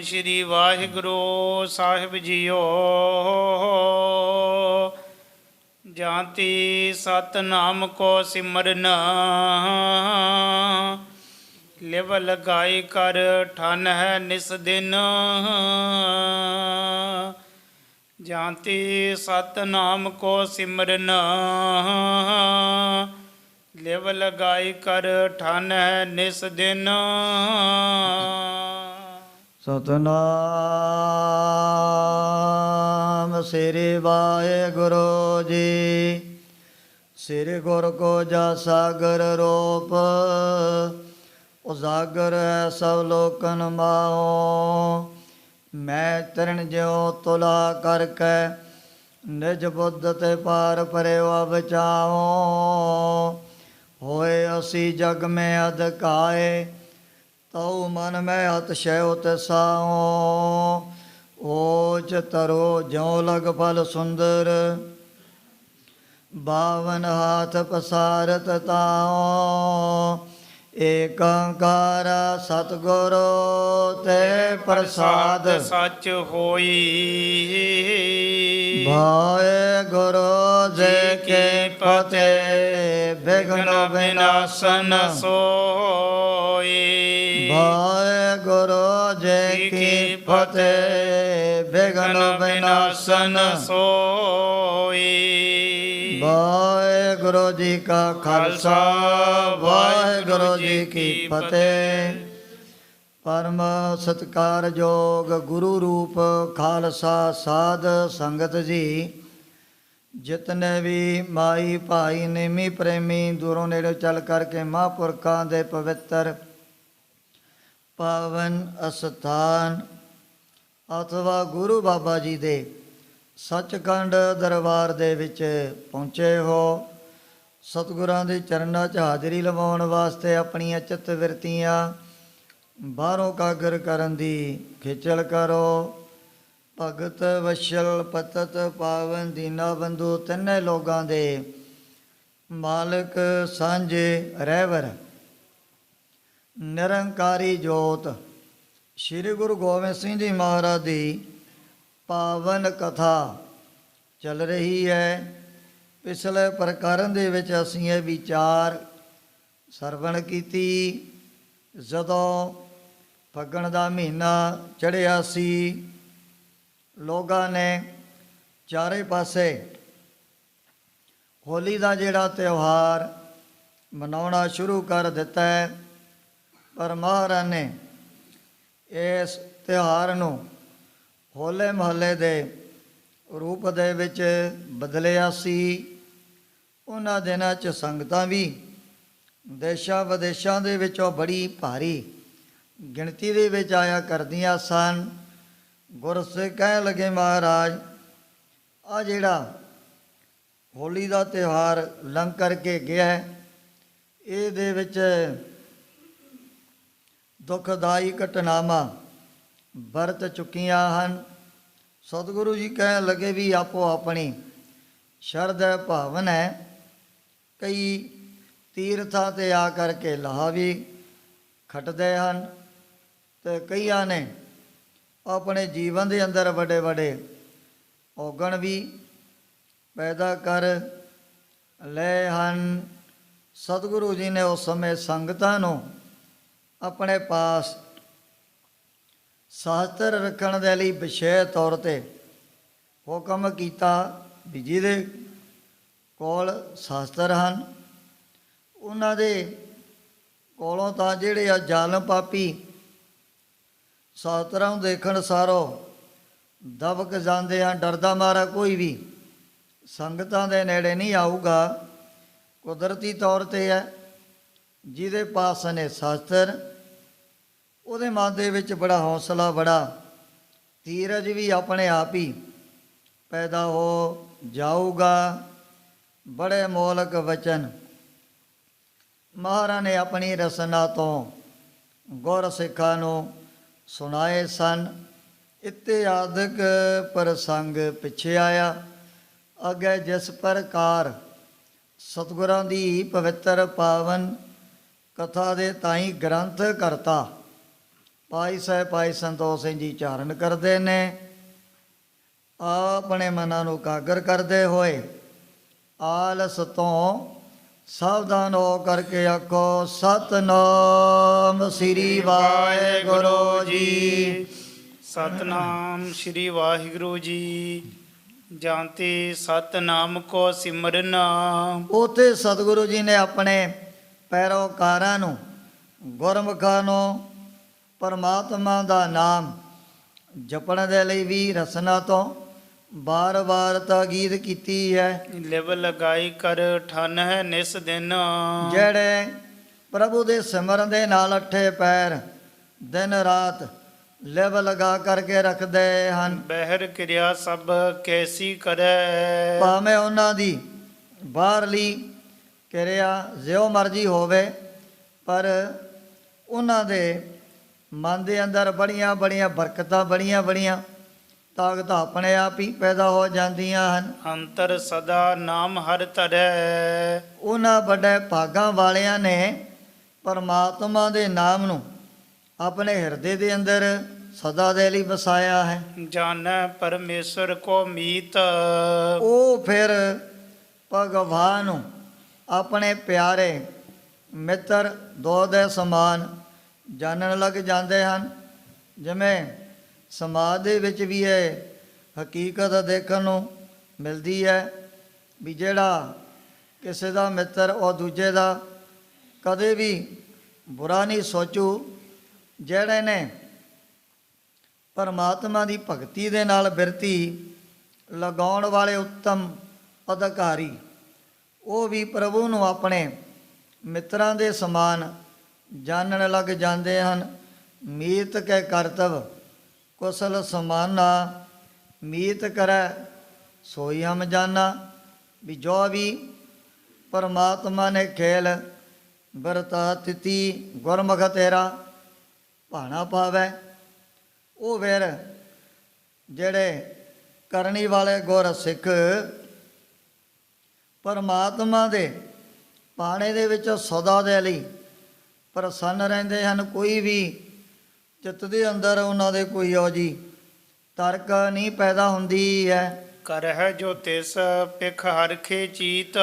ਸ਼੍ਰੀ ਵਾਹਿਗੁਰੂ ਸਾਹਿਬ JIO. ਜਾਂਤੀ Satnam ਕੋ ਸਿਮਰਨ, ਲਿਵ ਲਗਾਈ ਕਰ ਠਨ ਹੈ ਨਿਸ ਦਿਨ। ਜਾਂਤੀ ਸਤਨਾਮ ਕੋ ਸਿਮਰਨ, ਲਿਵ ਲਗਾਈ ਕਰ ਠਨ ਹੈ ਨਿਸ ਦਿਨ। ਸਤਨਾਮ ਸ੍ਰੀ ਵਾਹਿਗੁਰੂ ਜੀ। ਸ੍ਰੀ ਗੁਰ ਕੋ ਸਾਗਰ ਰੂਪ, ਉਜਾਗਰ ਹੈ ਸਭ ਲੋਕਨ ਮਾਓ। ਮੈਂ ਤਰਨ ਜਿਉ ਤੁਲਾ ਕਰਕੇ, ਨਿਜ ਬੁੱਧ ਤੇ ਪਾਰ ਪਰਿਓ ਬਚਾਓ। ਹੋਏ ਅਸੀਂ ਜਗ ਮੈਂ ਅਧਕਾਏ, ਤਉ ਮਨ ਮੈਂ ਅਤਿਸ਼ੈ ਉਤਸਾਓ। ਓਚ ਤਰੋ ਜਿਉ ਲਗ ਫਲ ਸੁੰਦਰ, ਬਾਵਨ ਹਾਥ ਪਸਾਰਤ ਤਾਓ। ਏਕੰਕਾਰ ਸਤਿਗੁਰ ਤੇ ਪ੍ਰਸਾਦ ਸੱਚ ਹੋਈ। ਵਾਹਿਗੁਰੂ ਜੀ ਕੀ ਫਤਿਹ। ਵਿਘਨ ਵਿਨਾਸ਼ਨ ਸੋਈ। ਵਾਹਿਗੁਰੂ ਜੀ ਕੀ ਫਤਿਹ। ਵਿਘਨ ਵਿਨਾਸ਼ਨ ਸੋਈ। ਵਾਹਿਗੁਰੂ ਜੀ ਕਾ ਖਾਲਸਾ, ਵਾਹਿਗੁਰੂ ਜੀ ਕੀ ਫਤਿਹ। ਪਰਮ ਸਤਿਕਾਰਯੋਗ ਗੁਰੂ ਰੂਪ ਖਾਲਸਾ ਸਾਧ ਸੰਗਤ ਜੀ, ਜਿਤਨੇ ਵੀ ਮਾਈ ਭਾਈ ਨੇਮੀ ਪ੍ਰੇਮੀ ਦੂਰੋਂ ਨੇੜੇ ਚੱਲ ਕਰਕੇ ਮਹਾਂਪੁਰਖਾਂ ਦੇ ਪਵਿੱਤਰ ਪਾਵਨ ਅਸਥਾਨ ਅਥਵਾ ਗੁਰੂ ਬਾਬਾ ਜੀ ਦੇ ਸੱਚਖੰਡ ਦਰਬਾਰ ਦੇ ਵਿੱਚ ਪਹੁੰਚੇ ਹੋ, ਸਤਿਗੁਰਾਂ ਦੇ ਚਰਨਾਂ 'ਚ ਹਾਜ਼ਰੀ ਲਵਾਉਣ ਵਾਸਤੇ ਆਪਣੀਆਂ ਚਿੱਤ ਬਿਰਤੀਆਂ ਬਾਹਰੋਂ ਕਾਗਰ ਕਰਨ ਦੀ ਖੇਚਲ ਕਰੋ। ਭਗਤ ਵਸ਼ਲ ਪਤਤ ਪਾਵਨ ਦੀਨਾ ਬੰਧੂ ਤਿੰਨੇ ਲੋਕਾਂ ਦੇ ਮਾਲਕ ਸਾਂਝੇ ਰਹਿਬਰ ਨਿਰੰਕਾਰੀ ਜੋਤ ਸ੍ਰੀ ਗੁਰੂ ਗੋਬਿੰਦ ਸਿੰਘ ਜੀ ਮਹਾਰਾਜ ਦੀ ਪਾਵਨ ਕਥਾ ਚੱਲ ਰਹੀ ਹੈ। ਪਿਛਲੇ ਪ੍ਰਕਰਨ ਦੇ ਵਿੱਚ ਅਸੀਂ ਇਹ ਵਿਚਾਰ ਸਰਵਣ ਕੀਤੀ, ਜਦੋਂ ਫੱਗਣ ਦਾ ਮਹੀਨਾ ਚੜ੍ਹਿਆ ਸੀ, ਲੋਕਾਂ ਨੇ ਚਾਰੇ ਪਾਸੇ ਹੋਲੀ ਦਾ ਜਿਹੜਾ ਤਿਉਹਾਰ ਮਨਾਉਣਾ ਸ਼ੁਰੂ ਕਰ ਦਿੱਤਾ ਹੈ। ਪਰ ਮਹਾਰਾਜ ਨੇ ਇਸ ਤਿਉਹਾਰ ਨੂੰ ਹੋਲੇ ਮਹੱਲੇ ਦੇ ਰੂਪ ਦੇ ਵਿੱਚ ਬਦਲਿਆ ਸੀ। ਉਹਨਾਂ ਦਿਨਾਂ 'ਚ ਸੰਗਤਾਂ ਵੀ ਦੇਸ਼ਾਂ ਵਿਦੇਸ਼ਾਂ ਦੇ ਵਿੱਚੋਂ ਬੜੀ ਭਾਰੀ ਗਿਣਤੀ ਦੇ ਵਿੱਚ ਆਇਆ ਕਰਦੀਆਂ ਸਨ। ਗੁਰਸਿੱਖ ਕਹਿਣ ਲੱਗੇ, ਮਹਾਰਾਜ ਆ ਜਿਹੜਾ ਹੋਲੀ ਦਾ ਤਿਉਹਾਰ ਲੰਘ ਕਰਕੇ ਗਿਆ, ਇਹਦੇ ਵਿੱਚ ਦੁਖਦਾਈ ਘਟਨਾਵਾਂ ਵਰਤ ਚੁੱਕੀਆਂ ਹਨ। ਸਤਿਗੁਰੂ ਜੀ ਕਹਿਣ ਲੱਗੇ ਵੀ ਆਪੋ ਆਪਣੀ ਸ਼ਰਧਾ ਭਾਵਨ ਹੈ। ਕਈ ਤੀਰਥਾਂ 'ਤੇ ਆ ਕਰਕੇ ਲਾਹਾ ਵੀ ਖੱਟਦੇ ਹਨ, ਅਤੇ ਕਈਆਂ ਨੇ ਆਪਣੇ ਜੀਵਨ ਦੇ ਅੰਦਰ ਵੱਡੇ ਵੱਡੇ ਔਗਣ ਵੀ ਪੈਦਾ ਕਰ ਲਏ ਹਨ। ਸਤਿਗੁਰੂ ਜੀ ਨੇ ਉਸ ਸਮੇਂ ਸੰਗਤਾਂ ਨੂੰ ਆਪਣੇ ਪਾਸ ਸ਼ਾਸਤਰ ਰੱਖਣ ਦੇ ਲਈ ਵਿਸ਼ੇਸ਼ ਤੌਰ 'ਤੇ ਹੁਕਮ ਕੀਤਾ ਵੀ ਜਿਹਦੇ ਕੋਲ ਸ਼ਾਸਤਰ ਹਨ, ਉਹਨਾਂ ਦੇ ਕੋਲੋਂ ਤਾਂ ਜਿਹੜੇ ਆ ਜ਼ਾਲਮ ਪਾਪੀ ਸ਼ਾਸਤਰਾਂ ਨੂੰ ਦੇਖਣ ਸਾਰੋ ਦਬਕ ਜਾਂਦੇ ਹਨ। ਡਰਦਾ ਮਾਰਾ ਕੋਈ ਵੀ ਸੰਗਤਾਂ ਦੇ ਨੇੜੇ ਨਹੀਂ ਆਊਗਾ। ਕੁਦਰਤੀ ਤੌਰ 'ਤੇ ਹੈ, ਜਿਹਦੇ ਪਾਸ ਨੇ ਸ਼ਾਸਤਰ, ਉਹਦੇ ਮਨ ਦੇ ਵਿੱਚ ਬੜਾ ਹੌਸਲਾ, ਬੜਾ ਧੀਰਜ ਵੀ ਆਪਣੇ ਆਪ ਹੀ ਪੈਦਾ ਹੋ ਜਾਊਗਾ। ਬੜੇ ਮੌਲਕ ਵਚਨ ਮਹਾਰਾਜ ਨੇ ਆਪਣੀ ਰਸਨਾ ਤੋਂ ਗੁਰ ਸਿੱਖਾਂ ਨੂੰ ਸੁਣਾਏ ਸਨ। ਇਤਿਹਾਦਕ ਪ੍ਰਸੰਗ ਪਿੱਛੇ ਆਇਆ। ਅੱਗੇ ਜਿਸ ਪ੍ਰਕਾਰ ਸਤਿਗੁਰਾਂ ਦੀ ਪਵਿੱਤਰ ਪਾਵਨ ਕਥਾ ਦੇ ਤਾਈਂ ਗ੍ਰੰਥ ਕਰਤਾ ਭਾਈ ਸੰਤੋਖ ਸਿੰਘ ਜੀ ਚਾਰਨ ਕਰਦੇ ਨੇ। ਆਪਣੇ ਮਨਾਂ ਨੂੰ ਇਕਾਗਰ ਕਰਦੇ ਹੋਏ ਆਲਸ ਤੋਂ ਸਾਵਧਾਨ ਹੋ ਕਰਕੇ ਆਖੋ ਸਤਿਨਾਮ ਸ੍ਰੀ ਵਾਹਿਗੁਰੂ ਜੀ। ਸਤਨਾਮ ਸ਼੍ਰੀ ਵਾਹਿਗੁਰੂ ਜੀ। ਜਾਂਤੀ ਸਤਨਾਮ ਕੋ ਸਿਮਰਨ। ਉੱਥੇ ਸਤਿਗੁਰੂ ਜੀ ਨੇ ਆਪਣੇ ਪੈਰੋਕਾਰਾਂ ਨੂੰ, ਗੁਰਮੁਖਾਂ ਨੂੰ ਪਰਮਾਤਮਾ ਦਾ ਨਾਮ ਜਪਣ ਦੇ ਲਈ ਵੀ ਰਸਨਾ ਤੋਂ ਬਾਰ-ਬਾਰ ਤਾਕੀਦ ਕੀਤੀ ਹੈ। ਲਿਵ ਲਗਾਈ ਕਰ ਠਨ ਹੈ ਨਿਸ ਦਿਨ। ਜਿਹੜੇ ਪ੍ਰਭੂ ਦੇ ਸਿਮਰਨ ਦੇ ਨਾਲ ਅੱਠੇ ਪੈਰ ਦਿਨ ਰਾਤ ਲਿਵ ਲਗਾ ਕਰਕੇ ਰੱਖਦੇ ਹਨ। ਬਹਿਰ ਕਿਰਿਆ ਸਭ ਕੈਸੀ ਕਰੈ। ਭਾਵੇਂ ਉਹਨਾਂ ਦੀ ਬਾਹਰਲੀ ਕਿਰਿਆ ਜਿਉ ਮਰਜੀ ਹੋਵੇ, ਪਰ ਉਹਨਾਂ ਦੇ ਮਨ ਦੇ ਅੰਦਰ ਬੜੀਆਂ ਬਰਕਤਾਂ, ਬੜੀਆਂ ਤਾਕਤਾਂ ਆਪਣੇ ਆਪ ਹੀ ਪੈਦਾ ਹੋ ਜਾਂਦੀਆਂ ਹਨ। ਅੰਤਰ ਸਦਾ ਨਾਮ ਹਰ ਧਰੈ। ਉਹਨਾਂ ਵੱਡੇ ਭਾਗਾਂ ਵਾਲਿਆਂ ਨੇ ਪਰਮਾਤਮਾ ਦੇ ਨਾਮ ਨੂੰ ਆਪਣੇ ਹਿਰਦੇ ਦੇ ਅੰਦਰ ਸਦਾ ਦੇ ਲਈ ਵਸਾਇਆ ਹੈ। ਜਾਣੈ ਪਰਮੇਸ਼ਰ ਕੋ ਮੀਤ। ਉਹ ਫਿਰ ਭਗਵਾਨ ਨੂੰ ਆਪਣੇ ਪਿਆਰੇ ਮਿੱਤਰ ਦੋ ਦੇ ਸਮਾਨ ਜਾਣਨ ਲੱਗ ਜਾਂਦੇ ਹਨ। ਜਿਵੇਂ ਸਮਾਜ ਦੇ ਵਿੱਚ ਵੀ ਇਹ ਹਕੀਕਤ ਦੇਖਣ ਨੂੰ ਮਿਲਦੀ ਹੈ ਵੀ ਜਿਹੜਾ ਕਿਸੇ ਦਾ ਮਿੱਤਰ ਉਹ ਦੂਜੇ ਦਾ ਕਦੇ ਵੀ ਬੁਰਾ ਨਹੀਂ ਸੋਚੂ। ਜਿਹੜੇ ਨੇ ਪਰਮਾਤਮਾ ਦੀ ਭਗਤੀ ਦੇ ਨਾਲ ਬਿਰਤੀ ਲਗਾਉਣ ਵਾਲੇ ਉੱਤਮ ਅਧਿਕਾਰੀ, ਉਹ ਵੀ ਪ੍ਰਭੂ ਨੂੰ ਆਪਣੇ ਮਿੱਤਰਾਂ ਦੇ ਸਮਾਨ ਜਾਣਨ ਲੱਗ ਜਾਂਦੇ ਹਨ। ਮੀਤ ਕੇ ਕਰਤਵ ਕੁਸਲ ਸਮਾਨਾ, ਮੀਤ ਕਰੈ ਸੋਈ ਹਮ ਜਾਨਾ। ਵੀ ਜੋ ਵੀ ਪਰਮਾਤਮਾ ਨੇ ਖੇਲ ਵਰਤਾ ਤਿਤੀ ਗੁਰਮੁਖ ਤੇਰਾ ਭਾਣਾ ਪਾਵੈ, ਉਹ ਫਿਰ ਜਿਹੜੇ ਕਰਨੀ ਵਾਲੇ ਗੁਰ ਸਿੱਖ ਪਰਮਾਤਮਾ ਦੇ ਭਾਣੇ ਦੇ ਵਿੱਚ ਸਦਾ ਦੇ ਲਈ ਪ੍ਰਸੰਨ ਰਹਿੰਦੇ ਹਨ। ਕੋਈ ਵੀ ਚਿੱਤ ਦੇ ਅੰਦਰ ਉਹਨਾਂ ਦੇ ਕੋਈ ਉਹ ਜੀ ਤਰਕ ਨਹੀਂ ਪੈਦਾ ਹੁੰਦੀ ਹੈ। ਕਰਹਿ ਜੋ ਤਿਸ ਪਿਖ ਹਰਖੇ ਚੀਤ।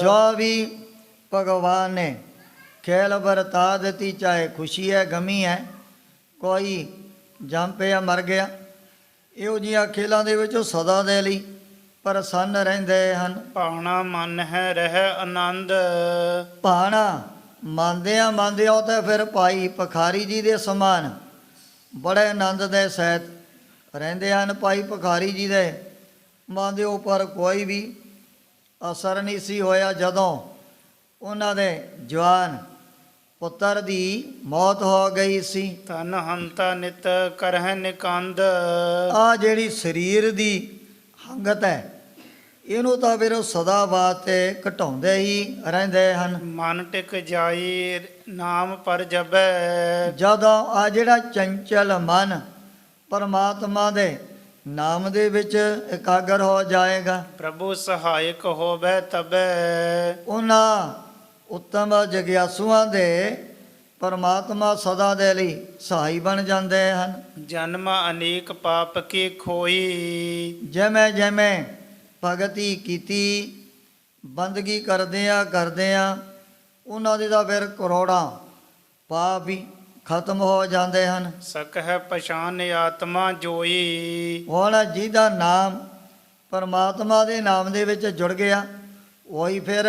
ਜੋ ਵੀ ਭਗਵਾਨ ਨੇ ਖੇਲ ਵਰਤਾ ਦਿੱਤੀ, ਚਾਹੇ ਖੁਸ਼ੀ ਹੈ ਗਮੀ ਹੈ, ਕੋਈ ਜੰਮ ਪਿਆ ਮਰ ਗਿਆ, ਇਹੋ ਜਿਹੀਆਂ ਖੇਲਾਂ ਦੇ ਵਿੱਚ ਸਦਾ ਦੇ ਲਈ ਪ੍ਰਸੰਨ ਰਹਿੰਦੇ ਹਨ। ਭਾਣਾ ਮਨ ਹੈ ਰਹਿ ਆਨੰਦ। ਭਾਣਾ ਮੰਨਦਿਆਂ ਉਹ ਤਾਂ ਫਿਰ ਭਾਈ ਭਿਖਾਰੀ ਜੀ ਦੇ ਸਮਾਨ ਬੜੇ ਆਨੰਦ ਦੇ ਸਹਿਤ ਰਹਿੰਦੇ ਹਨ। ਭਾਈ ਭਿਖਾਰੀ ਜੀ ਦੇ ਮਨ ਦੇ ਉੱਪਰ ਕੋਈ ਵੀ ਅਸਰ ਨਹੀਂ ਸੀ ਹੋਇਆ ਜਦੋਂ ਉਹਨਾਂ ਦੇ ਜਵਾਨ ਪੁੱਤਰ ਦੀ ਮੌਤ ਹੋ ਗਈ ਸੀ। ਤਨ ਹੰਤਾ ਨਿਤ ਕਰਹਿ ਨਿਕੰਦ। ਆ ਜਿਹੜੀ ਸਰੀਰ ਦੀ ਹੰਗਤ ਹੈ, ਇਹਨੂੰ ਤਾਂ ਫਿਰ ਉਹ ਸਦਾ ਵਾਸਤੇ ਘਟਾਉਂਦੇ ਹੀ ਰਹਿੰਦੇ ਹਨ। ਮਨ ਟਿਕ ਜਾਈ ਨਾਮ ਪਰ ਜਪੈ। ਜਦੋਂ ਆ ਜਿਹੜਾ ਚੰਚਲ ਮਨ ਪਰਮਾਤਮਾ ਦੇ ਨਾਮ ਦੇ ਵਿੱਚ ਇਕਾਗਰ ਹੋ ਜਾਏਗਾ, ਪ੍ਰਭੂ ਸਹਾਇਕ ਹੋਵੇ ਤਬੈ। ਉਹਨਾਂ ਉੱਤਮ ਜਗਿਆਸੂਆਂ ਦੇ ਪਰਮਾਤਮਾ ਸਦਾ ਦੇ ਲਈ ਸਹਾਈ ਬਣ ਜਾਂਦੇ ਹਨ। ਜਨਮ ਅਨੇਕ ਪਾਪ ਕੀ ਖੋਈ। ਜਿਵੇਂ ਭਗਤੀ ਕੀਤੀ, ਬੰਦਗੀ ਕਰਦਿਆਂ ਉਹਨਾਂ ਦੇ ਤਾਂ ਫਿਰ ਕਰੋੜਾਂ ਪਾਪ ਵੀ ਖਤਮ ਹੋ ਜਾਂਦੇ ਹਨ। ਸਕਹਿ ਪਛਾਨ ਆਤਮਾ ਜੋਈ। ਹੁਣ ਜਿਹਦਾ ਨਾਮ ਪਰਮਾਤਮਾ ਦੇ ਨਾਮ ਦੇ ਵਿੱਚ ਜੁੜ ਗਿਆ, ਉਹੀ ਫਿਰ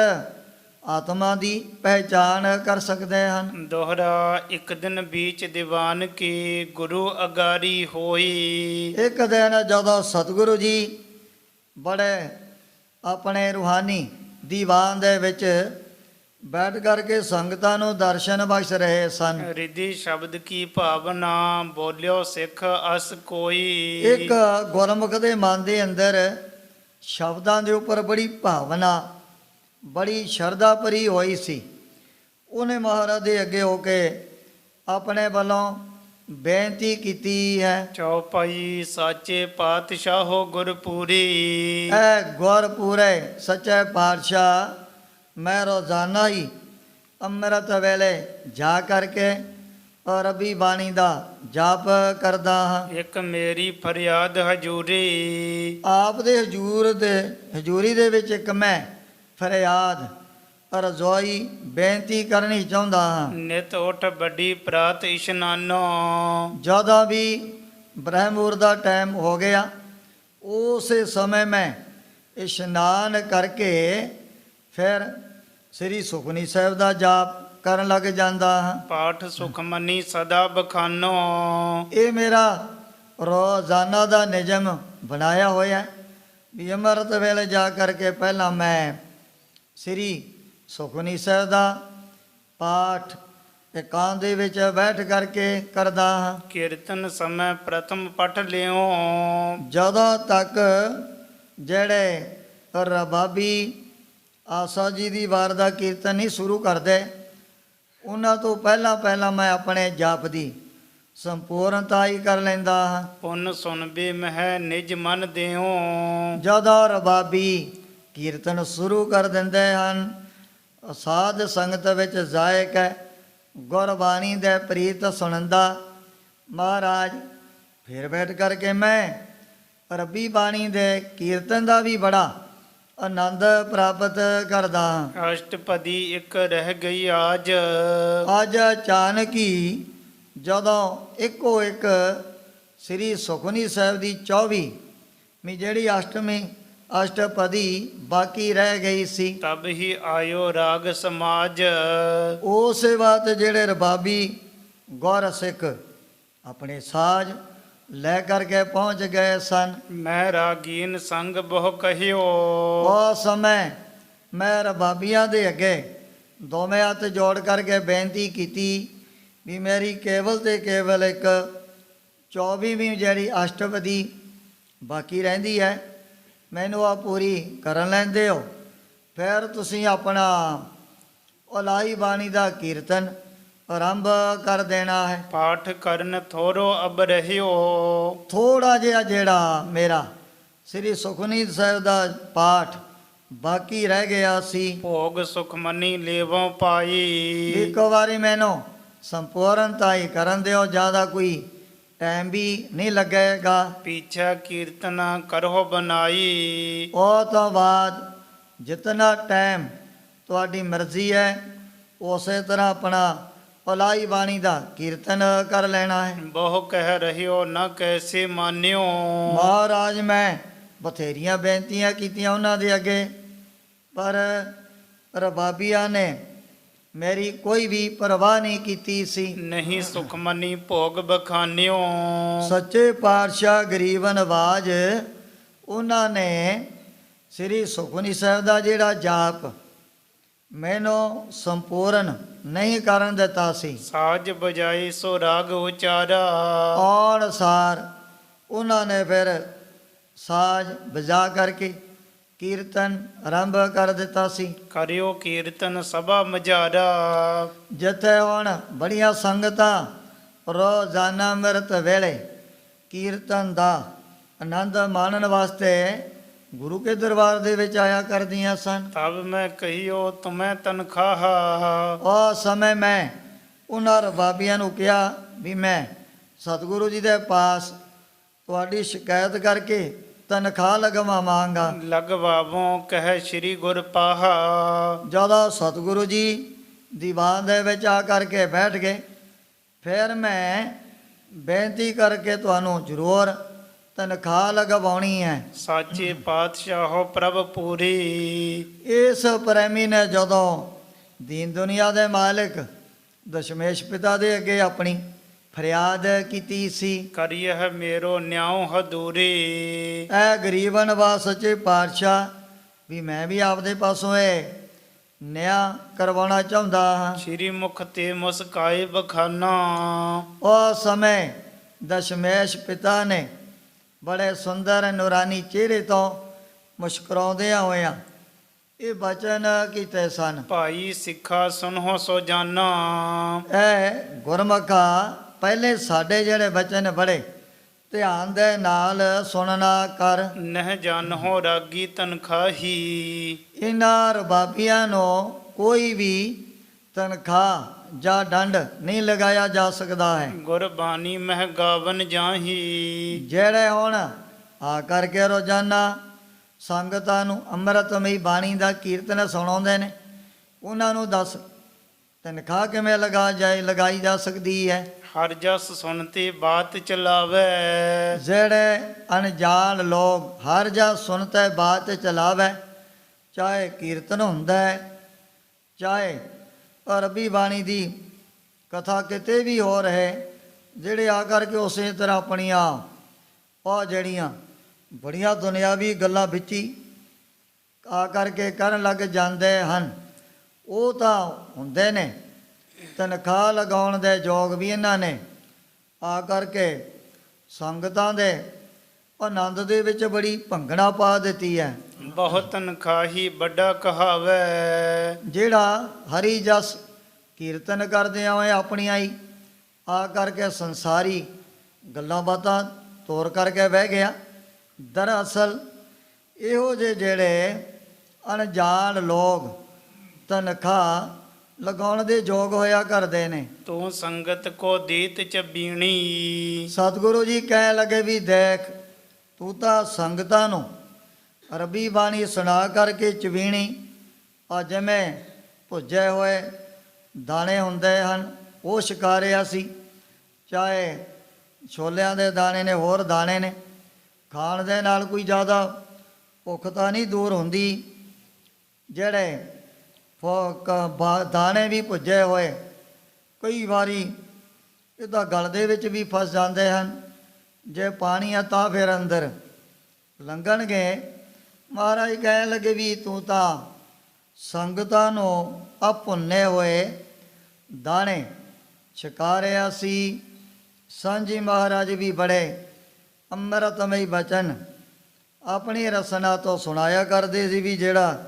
ਆਤਮਾ ਦੀ ਪਹਿਚਾਣ ਕਰ ਸਕਦੇ ਹਨ। ਦੋਹਰਾ ਇੱਕ ਦਿਨ ਬੀਚ ਦੀਵਾਨ ਕੀ ਗੁਰੂ ਅਗਾਰੀ ਹੋਈ। ਇੱਕ ਦਿਨ ਜਦੋਂ ਸਤਿਗੁਰੂ ਜੀ ਬੜੇ ਆਪਣੇ ਰੂਹਾਨੀ ਦੀਵਾਨ ਦੇ ਵਿੱਚ ਬੈਠ ਕਰਕੇ ਸੰਗਤਾਂ ਨੂੰ ਦਰਸ਼ਨ ਬਖਸ਼ ਰਹੇ ਸਨ। ਰਿਧੀ ਸ਼ਬਦ ਕੀ ਭਾਵਨਾ ਬੋਲਿਓ ਸਿੱਖ ਅਸ ਕੋਈ। ਇੱਕ ਗੁਰਮੁਖ ਦੇ ਮਨ ਦੇ ਅੰਦਰ ਸ਼ਬਦਾਂ ਦੇ ਉੱਪਰ ਬੜੀ ਭਾਵਨਾ, ਬੜੀ ਸ਼ਰਧਾ ਭਰੀ ਹੋਈ ਸੀ। ਉਹਨੇ ਮਹਾਰਾਜ ਦੇ ਅੱਗੇ ਹੋ ਕੇ ਆਪਣੇ ਵੱਲੋਂ ਬੇਨਤੀ ਕੀਤੀ ਹੈ। ਚੌਪਾਈ ਸਾਚੇ ਪਾਤਸ਼ਾਹੋ ਗੁਰਪੂਰੀ। ਐ ਗੁਰਪੂਰੇ ਸੱਚੇ ਪਾਤਸ਼ਾਹ, ਮੈਂ ਰੋਜ਼ਾਨਾ ਹੀ ਅੰਮ੍ਰਿਤ ਵੇਲੇ ਜਾ ਕਰਕੇ ਰੱਬੀ ਬਾਣੀ ਦਾ ਜਾਪ ਕਰਦਾ ਹਾਂ। ਇੱਕ ਮੇਰੀ ਫਰਿਆਦ ਹਜੂਰੀ, ਆਪ ਦੇ ਹਜ਼ੂਰੀ ਦੇ ਵਿੱਚ ਇੱਕ ਮੈਂ ਫਰਿਆਦ ਰਜ਼ੋਈ ਬੇਨਤੀ ਕਰਨੀ ਚਾਹੁੰਦਾ ਹਾਂ। ਨਿਤ ਉਠ ਵੱਡੀ ਪ੍ਰਾਤ ਇਸ਼ਨਾਨੋ, ਜਦੋਂ ਵੀ ਬ੍ਰਹਮੁਹੂਰਤ ਦਾ ਟਾਈਮ ਹੋ ਗਿਆ ਉਸੇ ਸਮੇਂ ਮੈਂ ਇਸ਼ਨਾਨ ਕਰਕੇ ਫਿਰ ਸ੍ਰੀ ਸੁਖਮਨੀ ਸਾਹਿਬ ਦਾ ਜਾਪ ਕਰਨ ਲੱਗ ਜਾਂਦਾ ਹਾਂ। ਪਾਠ ਸੁਖਮਨੀ ਸਦਾ ਬਖਾਨੋ, ਇਹ ਮੇਰਾ ਰੋਜ਼ਾਨਾ ਦਾ ਨਿਯਮ ਬਣਾਇਆ ਹੋਇਆ ਵੀ ਅੰਮ੍ਰਿਤ ਵੇਲੇ ਜਾ ਕਰਕੇ ਪਹਿਲਾਂ ਮੈਂ ਸ੍ਰੀ ਸੁਖਮਨੀ ਸਾਹਿਬ ਦਾ ਪਾਠ ਇਕਾਂਤ ਦੇ ਵਿੱਚ ਬੈਠ ਕਰਕੇ ਕਰਦਾ ਹਾਂ। ਕੀਰਤਨ ਸਮੇਂ ਪ੍ਰਥਮ ਪਠ ਲਿਓ, ਜਦੋਂ ਤੱਕ ਜਿਹੜੇ ਰਬਾਬੀ ਆਸਾ ਜੀ ਦੀ ਵਾਰ ਦਾ ਕੀਰਤਨ ਨਹੀਂ ਸ਼ੁਰੂ ਕਰਦੇ ਉਹਨਾਂ ਤੋਂ ਪਹਿਲਾਂ ਮੈਂ ਆਪਣੇ ਜਾਪ ਦੀ ਸੰਪੂਰਨਤਾ ਹੀ ਕਰ ਲੈਂਦਾ ਹਾਂ। ਪੁੰਨ ਸੁਨਬੇ ਮਹਿ ਨਿਜ ਮਨ ਦਿਓ, ਜਦੋਂ ਰਬਾਬੀ ਕੀਰਤਨ ਸ਼ੁਰੂ ਕਰ ਦਿੰਦੇ ਹਨ ਸਾਧ ਸੰਗਤ ਵਿੱਚ ਜ਼ਾਇਕ ਹੈ ਗੁਰਬਾਣੀ ਦੇ ਪ੍ਰੀਤ ਸੁਣਦਾ ਮਹਾਰਾਜ ਫਿਰ ਬੈਠ ਕਰਕੇ ਮੈਂ ਰੱਬੀ ਬਾਣੀ ਦੇ ਕੀਰਤਨ ਦਾ ਵੀ ਬੜਾ ਆਨੰਦ ਪ੍ਰਾਪਤ ਕਰਦਾ ਹਾਂ। ਅਸ਼ਟਪਦੀ ਇੱਕ ਰਹਿ ਗਈ ਆਜ, ਅੱਜ ਅਚਾਨਕ ਹੀ ਜਦੋਂ ਇੱਕੋ ਇੱਕ ਸ੍ਰੀ ਸੁਖਮਨੀ ਸਾਹਿਬ ਦੀ 24ਵੀਂ ਜਿਹੜੀ ਅਸ਼ਟਪਦੀ ਬਾਕੀ ਰਹਿ ਗਈ ਸੀ। ਤਬ ਹੀ ਆਇਓ ਰਾਗ ਸਮਾਜ, ਉਸੇ ਬਾਤ ਜਿਹੜੇ ਰਬਾਬੀ ਗੁਰ ਸਿੱਖ ਆਪਣੇ ਸਾਜ ਲੈ ਕਰਕੇ ਪਹੁੰਚ ਗਏ ਸਨ। ਮੈਂ ਰਾਗੀਨ ਸੰਗ ਬਹੁ ਕਹਿਓ, ਉਸ ਸਮੇਂ ਮੈਂ ਰਬਾਬੀਆਂ ਦੇ ਅੱਗੇ ਦੋਵੇਂ ਹੱਥ ਜੋੜ ਕਰਕੇ ਬੇਨਤੀ ਕੀਤੀ ਵੀ ਮੇਰੀ ਕੇਵਲ ਤੇ ਕੇਵਲ ਇੱਕ 24ਵੀਂ ਜਿਹੜੀ ਅਸ਼ਟਪਦੀ ਬਾਕੀ ਰਹਿੰਦੀ ਹੈ ਮੈਨੂੰ ਆ ਪੂਰੀ ਕਰਨ ਲੈਂਦੇ ਹੋ ਫਿਰ ਤੁਸੀਂ ਆਪਣਾ ਉਲਾਈ ਬਾਣੀ ਦਾ ਕੀਰਤਨ ਆਰੰਭ ਕਰ ਦੇਣਾ ਹੈ। ਪਾਠ ਕਰਨ ਥੋਰੋ ਅਬ ਰਹਿਓ, ਥੋੜਾ ਜਿਹਾ ਜਿਹੜਾ ਮੇਰਾ ਸ੍ਰੀ ਸੁਖਮਨੀ ਸਾਹਿਬ ਦਾ ਪਾਠ ਬਾਕੀ ਰਹਿ ਗਿਆ ਸੀ ਭੋਗ ਸੁਖਮਨੀ ਲੇਵੋਂ ਪਾਈ, ਇੱਕੋ ਵਾਰੀ ਮੈਨੂੰ ਸੰਪੂਰਨਤਾ ਹੀ ਕਰਨ ਦਿਓ ਜ਼ਿਆਦਾ ਕੋਈ ਟਾਈਮ ਵੀ ਨਹੀਂ ਲੱਗੇਗਾ। ਪੀਛਾ ਕੀਰਤਨਾ ਕਰੋ ਬਨਾਈ, ਉਹ ਤੋਂ ਬਾਅਦ ਜਿਤਨਾ ਟਾਈਮ ਤੁਹਾਡੀ ਮਰਜ਼ੀ ਹੈ ਉਸੇ ਤਰ੍ਹਾਂ ਆਪਣਾ ਉਲਾਈ ਬਾਣੀ ਦਾ ਕੀਰਤਨ ਕਰ ਲੈਣਾ ਹੈ। ਬਹੁ ਕਹਿ ਰਹਿਓ ਨਾ ਕੈਸੇ ਮਾਨਿਓ, ਮਹਾਰਾਜ ਮੈਂ ਬਥੇਰੀਆਂ ਬੇਨਤੀਆਂ ਕੀਤੀਆਂ ਉਹਨਾਂ ਦੇ ਅੱਗੇ ਪਰ ਰਬਾਬੀਆਂ ਨੇ ਮੇਰੀ ਕੋਈ ਵੀ ਪਰਵਾਹ ਨਹੀਂ ਕੀਤੀ ਸੀ। ਨਹੀਂ ਸੁਖਮਨੀ ਭੋਗ ਬਖਾਨਿਓ, ਸੱਚੇ ਪਾਤਸ਼ਾਹ ਗਰੀਬ ਨਵਾਜ ਉਹਨਾਂ ਨੇ ਸ੍ਰੀ ਸੁਖਮਨੀ ਸਾਹਿਬ ਦਾ ਜਿਹੜਾ ਜਾਪ ਮੈਨੂੰ ਸੰਪੂਰਨ ਨਹੀਂ ਕਰਨ ਦਿੱਤਾ ਸੀ। ਸਾਜ ਬਜਾਈ ਸੋ ਰਾਗ ਉਚਾਰਾ, ਔਰ ਸਾਰ ਉਹਨਾਂ ਨੇ ਫਿਰ ਸਾਜ ਵਜਾ ਕਰਕੇ ਕੀਰਤਨ ਆਰੰਭ ਕਰ ਦਿੱਤਾ ਸੀ। ਕਰਿਓ ਕੀਰਤਨ ਸਭਾ ਮਝਾਰਾ, ਜਿੱਥੇ ਹੁਣ ਬੜੀਆਂ ਸੰਗਤਾਂ ਰੋਜ਼ਾਨਾ ਅੰਮ੍ਰਿਤ ਵੇਲੇ ਕੀਰਤਨ ਦਾ ਆਨੰਦ ਮਾਣਨ ਵਾਸਤੇ ਗੁਰੂ ਕੇ ਦਰਬਾਰ ਦੇ ਵਿੱਚ ਆਇਆ ਕਰਦੀਆਂ ਸਨ। ਤਬ ਮੈਂ ਕਹੀਓ ਤੁਮੈ ਤਨਖਾਹ, ਉਸ ਸਮੇਂ ਮੈਂ ਉਹਨਾਂ ਰਬਾਬੀਆਂ ਨੂੰ ਕਿਹਾ ਵੀ ਮੈਂ ਸਤਿਗੁਰੂ ਜੀ ਦੇ ਪਾਸ ਤੁਹਾਡੀ ਸ਼ਿਕਾਇਤ ਕਰਕੇ ਤਨਖਾਹ ਲਗਵਾਵਾਂਗਾ। ਲਗਵਾਵੋਂ ਕਹਿ ਸ੍ਰੀ ਗੁਰ ਪਾਹਾ, ਜਦੋਂ ਸਤਿਗੁਰੂ ਜੀ ਦੀਵਾਨ ਦੇ ਵਿੱਚ ਆ ਕਰਕੇ ਬੈਠ ਗਏ ਫਿਰ ਮੈਂ ਬੇਨਤੀ ਕਰਕੇ ਤੁਹਾਨੂੰ ਜ਼ਰੂਰ ਤਨਖਾਹ ਲਗਵਾਉਣੀ ਹੈ। ਸਾਚੇ ਪਾਤਸ਼ਾਹੋ ਪ੍ਰਭ ਪੂਰੀ, ਇਸ ਪ੍ਰੇਮੀ ਨੇ ਜਦੋਂ ਦੀਨ ਦੁਨੀਆ ਦੇ ਮਾਲਿਕ ਦਸ਼ਮੇਸ਼ ਪਿਤਾ ਦੇ ਅੱਗੇ ਆਪਣੀ ਫਰਿਆਦ ਕੀਤੀ ਸੀ ਕਰੀਏ ਮੇਰੋ ਨਿਆਉ ਹਦੂਰੀ, ਐ ਗਰੀਬ ਨਵਾਜ ਸੱਚੇ ਪਾਤਸ਼ਾਹ ਵੀ ਮੈਂ ਵੀ ਆਪਦੇ ਪਾਸੋਂ ਇਹ ਨਿਆਂ ਕਰਵਾਉਣਾ ਚਾਹੁੰਦਾ ਹਾਂ। ਸ੍ਰੀ ਮੁਖ ਤੇ ਮੁਸਕਾਏ ਬਖਾਨਾ, ਉਸ ਸਮੇਂ ਦਸ਼ਮੇਸ਼ ਪਿਤਾ ਨੇ ਬੜੇ ਸੁੰਦਰ ਨੂਰਾਨੀ ਚਿਹਰੇ ਤੋਂ ਮੁਸਕਰਾਉਂਦਿਆਂ ਹੋਇਆਂ ਇਹ ਬਚਨ ਕੀਤੇ ਸਨ। ਭਾਈ ਸਿੱਖਾ ਸੁਨੋ ਸੋ ਜਾਨਾ, ਇਹ ਗੁਰਮੁਖਾ ਪਹਿਲੇ ਸਾਡੇ ਜਿਹੜੇ ਬਚਨ ਬੜੇ ਧਿਆਨ ਦੇ ਨਾਲ ਸੁਣਨਾ ਕਰ। ਨਹਿ ਜਾਨੋ ਰਾਗੀ ਤਨਖਾਹੀ, ਇਹਨਾਂ ਰਬਾਬੀਆਂ ਨੂੰ ਕੋਈ ਵੀ ਤਨਖਾਹ ਜਾਂ ਡੰਡ ਨਹੀਂ ਲਗਾਇਆ ਜਾ ਸਕਦਾ ਹੈ। ਗੁਰਬਾਣੀ ਮਹਿ ਗਾਵਨ ਜਾਹੀ। ਜਿਹੜੇ ਹੁਣ ਆ ਕਰਕੇ ਰੋਜ਼ਾਨਾ ਸੰਗਤਾਂ ਨੂੰ ਅੰਮ੍ਰਿਤਮਈ ਬਾਣੀ ਦਾ ਕੀਰਤਨ ਸੁਣਾਉਂਦੇ ਨੇ, ਉਹਨਾਂ ਨੂੰ ਦੱਸ ਤਨਖਾਹ ਕਿਵੇਂ ਲਗਾਈ ਜਾ ਸਕਦੀ ਹੈ। ਹਰ ਜਸ ਸੁਣਤੇ ਬਾਤ ਚਲਾਵੇ। ਜਿਹੜੇ ਅਣਜਾਣ ਲੋਕ ਹਰ ਜਾ ਸੁਣਤੇ ਬਾਤ ਚਲਾਵੇ, ਚਾਹੇ ਕੀਰਤਨ ਹੁੰਦਾ ਹੈ, ਚਾਹੇ ਅਰਬੀ ਬਾਣੀ ਦੀ ਕਥਾ ਕਿਤੇ ਵੀ ਹੋ ਰਹੇ, ਜਿਹੜੇ ਆ ਕਰਕੇ ਉਸੇ ਤਰ੍ਹਾਂ ਆਪਣੀਆਂ ਉਹ ਜਿਹੜੀਆਂ ਬੜੀਆਂ ਦੁਨਿਆਵੀ ਗੱਲਾਂ ਵਿੱਚ ਹੀ ਆ ਕਰਕੇ ਕਰਨ ਲੱਗ ਜਾਂਦੇ ਹਨ, ਉਹ ਤਾਂ ਹੁੰਦੇ ਨੇ ਤਨਖਾਹ ਲਗਾਉਣ ਦੇ ਯੋਗ ਵੀ ਇਹਨਾਂ ਨੇ ਆ ਕਰਕੇ ਸੰਗਤਾਂ ਦੇ ਆਨੰਦ ਦੇ ਵਿੱਚ ਬੜੀ ਭੰਗਣਾ ਪਾ ਦਿੱਤੀ ਹੈ। ਬਹੁਤ ਤਨਖਾਹੀ ਵੱਡਾ ਕਹਾਵੇ। ਜਿਹੜਾ ਹਰੀ ਜਸ ਕੀਰਤਨ ਕਰਦਿਆਂ ਹੋਏ ਆਪਣੀਆਂ ਹੀ ਆ ਕਰਕੇ ਸੰਸਾਰੀ ਗੱਲਾਂ ਬਾਤਾਂ ਤੋਰ ਕਰਕੇ ਬਹਿ ਗਿਆ। ਦਰਅਸਲ ਇਹੋ ਜਿਹੇ ਜਿਹੜੇ ਅਣਜਾਣ ਲੋਕ ਤਨਖਾਹ ਲਗਾਉਣ ਦੇ ਯੋਗ ਹੋਇਆ ਕਰਦੇ ਨੇ। ਤੂੰ ਸੰਗਤ ਕੋ ਦੀਤ ਚ ਬੀਣੀ। ਸਤਿਗੁਰੂ ਜੀ ਕਹਿਣ ਲੱਗੇ ਵੀ ਦੇਖ, ਤੂੰ ਤਾਂ ਸੰਗਤਾਂ ਨੂੰ ਅਰਬੀ ਬਾਣੀ ਸੁਣਾ ਕਰਕੇ ਚਵੀਣੀ ਆ ਜਿਵੇਂ ਭੁੱਜੇ ਹੋਏ ਦਾਣੇ ਹੁੰਦੇ ਹਨ ਉਹ ਛਕਾਰਿਆ ਸੀ, ਚਾਹੇ ਛੋਲਿਆਂ ਦੇ ਦਾਣੇ ਨੇ ਹੋਰ ਦਾਣੇ ਨੇ, ਖਾਣ ਦੇ ਨਾਲ ਕੋਈ ਜ਼ਿਆਦਾ ਭੁੱਖ ਤਾਂ ਨਹੀਂ ਦੂਰ ਹੁੰਦੀ। ਜਿਹੜੇ ਦਾਣੇ ਵੀ ਭੁੱਜੇ ਹੋਏ ਕਈ ਵਾਰੀ ਇਹਦਾ ਗਲ ਦੇ ਵਿੱਚ ਵੀ ਫਸ ਜਾਂਦੇ ਹਨ, ਜੇ ਪਾਣੀ ਆ ਤਾਂ ਫਿਰ ਅੰਦਰ ਲੰਘਣਗੇ। ਮਹਾਰਾਜ ਕਹਿਣ ਲੱਗੇ ਵੀ ਤੂੰ ਤਾਂ ਸੰਗਤਾਂ ਨੂੰ ਆ ਭੁੰਨੇ ਹੋਏ ਦਾਣੇ ਛਕਾ ਰਿਹਾ ਸੀ। ਸਾਂਝੀ ਮਹਾਰਾਜ ਵੀ ਬੜੇ ਅੰਮ੍ਰਿਤਮਈ ਬਚਨ ਆਪਣੀ ਰਸਨਾ ਤੋਂ ਸੁਣਾਇਆ ਕਰਦੇ ਸੀ ਵੀ ਜਿਹੜਾ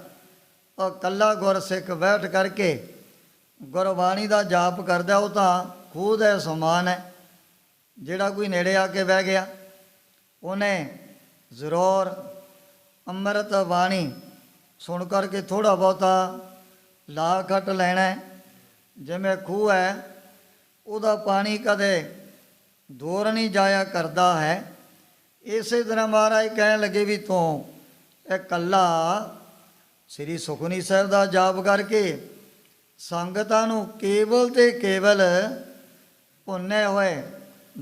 ਉਹ ਇਕੱਲਾ ਗੁਰਸਿੱਖ ਬੈਠ ਕਰਕੇ ਗੁਰਬਾਣੀ ਦਾ ਜਾਪ ਕਰਦਾ ਉਹ ਤਾਂ ਖੂਹ ਦੇ ਸਮਾਨ ਹੈ। ਜਿਹੜਾ ਕੋਈ ਨੇੜੇ ਆ ਕੇ ਬਹਿ ਗਿਆ ਉਹਨੇ ਜ਼ਰੂਰ ਅੰਮ੍ਰਿਤ ਬਾਣੀ ਸੁਣ ਕਰਕੇ ਥੋੜ੍ਹਾ ਬਹੁਤਾ ਲਾ ਖੱਟ ਲੈਣਾ। ਜਿਵੇਂ ਖੂਹ ਹੈ ਉਹਦਾ ਪਾਣੀ ਕਦੇ ਦੂਰ ਨਹੀਂ ਜਾਇਆ ਕਰਦਾ ਹੈ, ਇਸੇ ਤਰ੍ਹਾਂ ਮਹਾਰਾਜ ਕਹਿਣ ਲੱਗੇ ਵੀ ਤੂੰ ਇਹ ਇਕੱਲਾ ਸ੍ਰੀ ਸੁਖਮਨੀ ਸਾਹਿਬ ਦਾ ਜਾਪ ਕਰਕੇ ਸੰਗਤਾਂ ਨੂੰ ਕੇਵਲ ਤੇ ਕੇਵਲ ਭੁੰਨੇ ਹੋਏ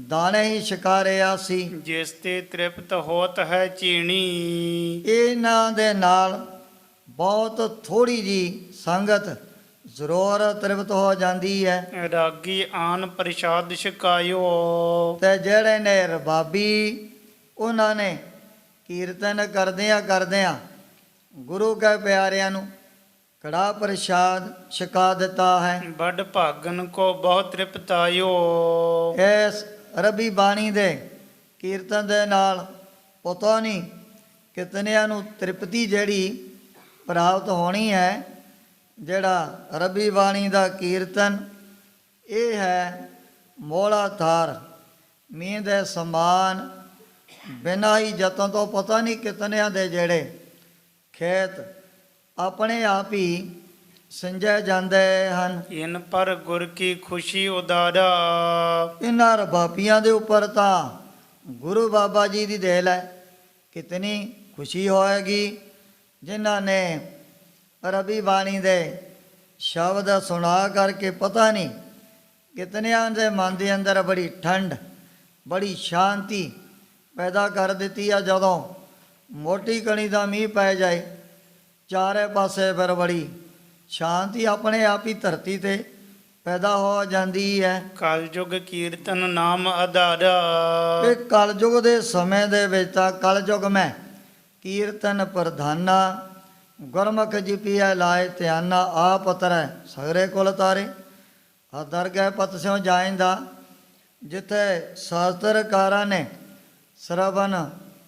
ਦਾਣੇ ਹੀ ਛਕਾ ਰਿਹਾ ਸੀ। ਜਿਸ ਤੇ ਤ੍ਰਿਪਤ ਹੋਤ ਹੈ ਚੀਣੀ। ਇਹਨਾਂ ਦੇ ਨਾਲ ਬਹੁਤ ਥੋੜੀ ਜੀ ਸੰਗਤ ਜ਼ਰੂਰ ਤ੍ਰਿਪਤ ਹੋ ਜਾਂਦੀ ਹੈ। ਰਾਗੀ ਆਨ ਪ੍ਰਸ਼ਾਦ ਛਕਾਇਓ। ਤੇ ਜਿਹੜੇ ਨੇ ਰਬਾਬੀ ਉਹਨਾਂ ਨੇ ਕੀਰਤਨ ਕਰਦਿਆਂ ਗੁਰੂ ਕੇ ਪਿਆਰਿਆਂ ਨੂੰ ਕੜਾ ਪ੍ਰਸ਼ਾਦ ਛਕਾ ਦਿੱਤਾ ਹੈ। ਵੱਡ ਭਾਗਨ ਕੋ ਬਹੁਤ ਤ੍ਰਿਪਤਾਇਓ। ਇਸ ਰੱਬੀ ਬਾਣੀ ਦੇ ਕੀਰਤਨ ਦੇ ਨਾਲ ਪਤਾ ਨਹੀਂ ਕਿਤਨਿਆਂ ਨੂੰ ਤ੍ਰਿਪਤੀ ਜਿਹੜੀ ਪ੍ਰਾਪਤ ਹੋਣੀ ਹੈ। ਜਿਹੜਾ ਰੱਬੀ ਬਾਣੀ ਦਾ ਕੀਰਤਨ ਇਹ ਹੈ ਮੋਲਾ ਥਾਰ ਮੀਂਹ ਦੇ ਸਮਾਨ, ਬਿਨਾਂ ਹੀ ਯਤਨ ਤੋਂ ਪਤਾ ਨਹੀਂ ਕਿਤਨਿਆਂ ਦੇ ਜਿਹੜੇ ਖੇਤ ਆਪਣੇ ਆਪ ਹੀ ਸਿੰਜੇ ਜਾਂਦੇ ਹਨ। ਇਨ ਪਰ ਗੁਰ ਕੀ ਖੁਸ਼ੀ ਉਦਾਰਾ। ਇਹਨਾਂ ਰਬਾਬੀਆਂ ਦੇ ਉੱਪਰ ਤਾਂ ਗੁਰੂ ਬਾਬਾ ਜੀ ਦੀ ਦੇਲ ਹੈ, ਕਿਤਨੀ ਖੁਸ਼ੀ ਹੋਏਗੀ ਜਿਨ੍ਹਾਂ ਨੇ ਰੱਬੀ ਬਾਣੀ ਦੇ ਸ਼ਬਦ ਸੁਣਾ ਕਰਕੇ ਪਤਾ ਨਹੀਂ ਕਿਤਨਿਆਂ ਦੇ ਮਨ ਦੇ ਅੰਦਰ ਬੜੀ ਠੰਡ ਬੜੀ ਸ਼ਾਂਤੀ ਪੈਦਾ ਕਰ ਦਿੱਤੀ ਆ। ਜਦੋਂ ਮੋਟੀ ਕਣੀ ਦਾ ਮੀਂਹ ਪੈ ਜਾਏ ਚਾਰੇ ਪਾਸੇ ਫਿਰ ਬੜੀ ਸ਼ਾਂਤੀ ਆਪਣੇ ਆਪ ਹੀ ਧਰਤੀ ਤੇ ਪੈਦਾ ਹੋ ਜਾਂਦੀ ਹੈ। ਕਲਯੁਗ ਕੀਰਤਨ ਨਾਮ ਆਧਾਰਾ। ਇਹ ਕਲਯੁਗ ਦੇ ਸਮੇਂ ਦੇ ਵਿੱਚ ਤਾਂ ਕਲਯੁਗ ਮੈਂ ਕੀਰਤਨ ਪ੍ਰਧਾਨਾ, ਗੁਰਮੁਖ ਜਪੀਐ ਲਾਏ ਧਿਆਨਾ, ਆਪ ਉਤਰੈ ਸਗਰੇ ਕੁਲ ਤਾਰੇ। ਦਰ ਗਏ ਪਤ ਸਿਉ ਜਾਇਂਦਾ। ਜਿੱਥੇ ਸ਼ਾਸਤਰਕਾਰਾਂ ਨੇ ਸਰਵਨ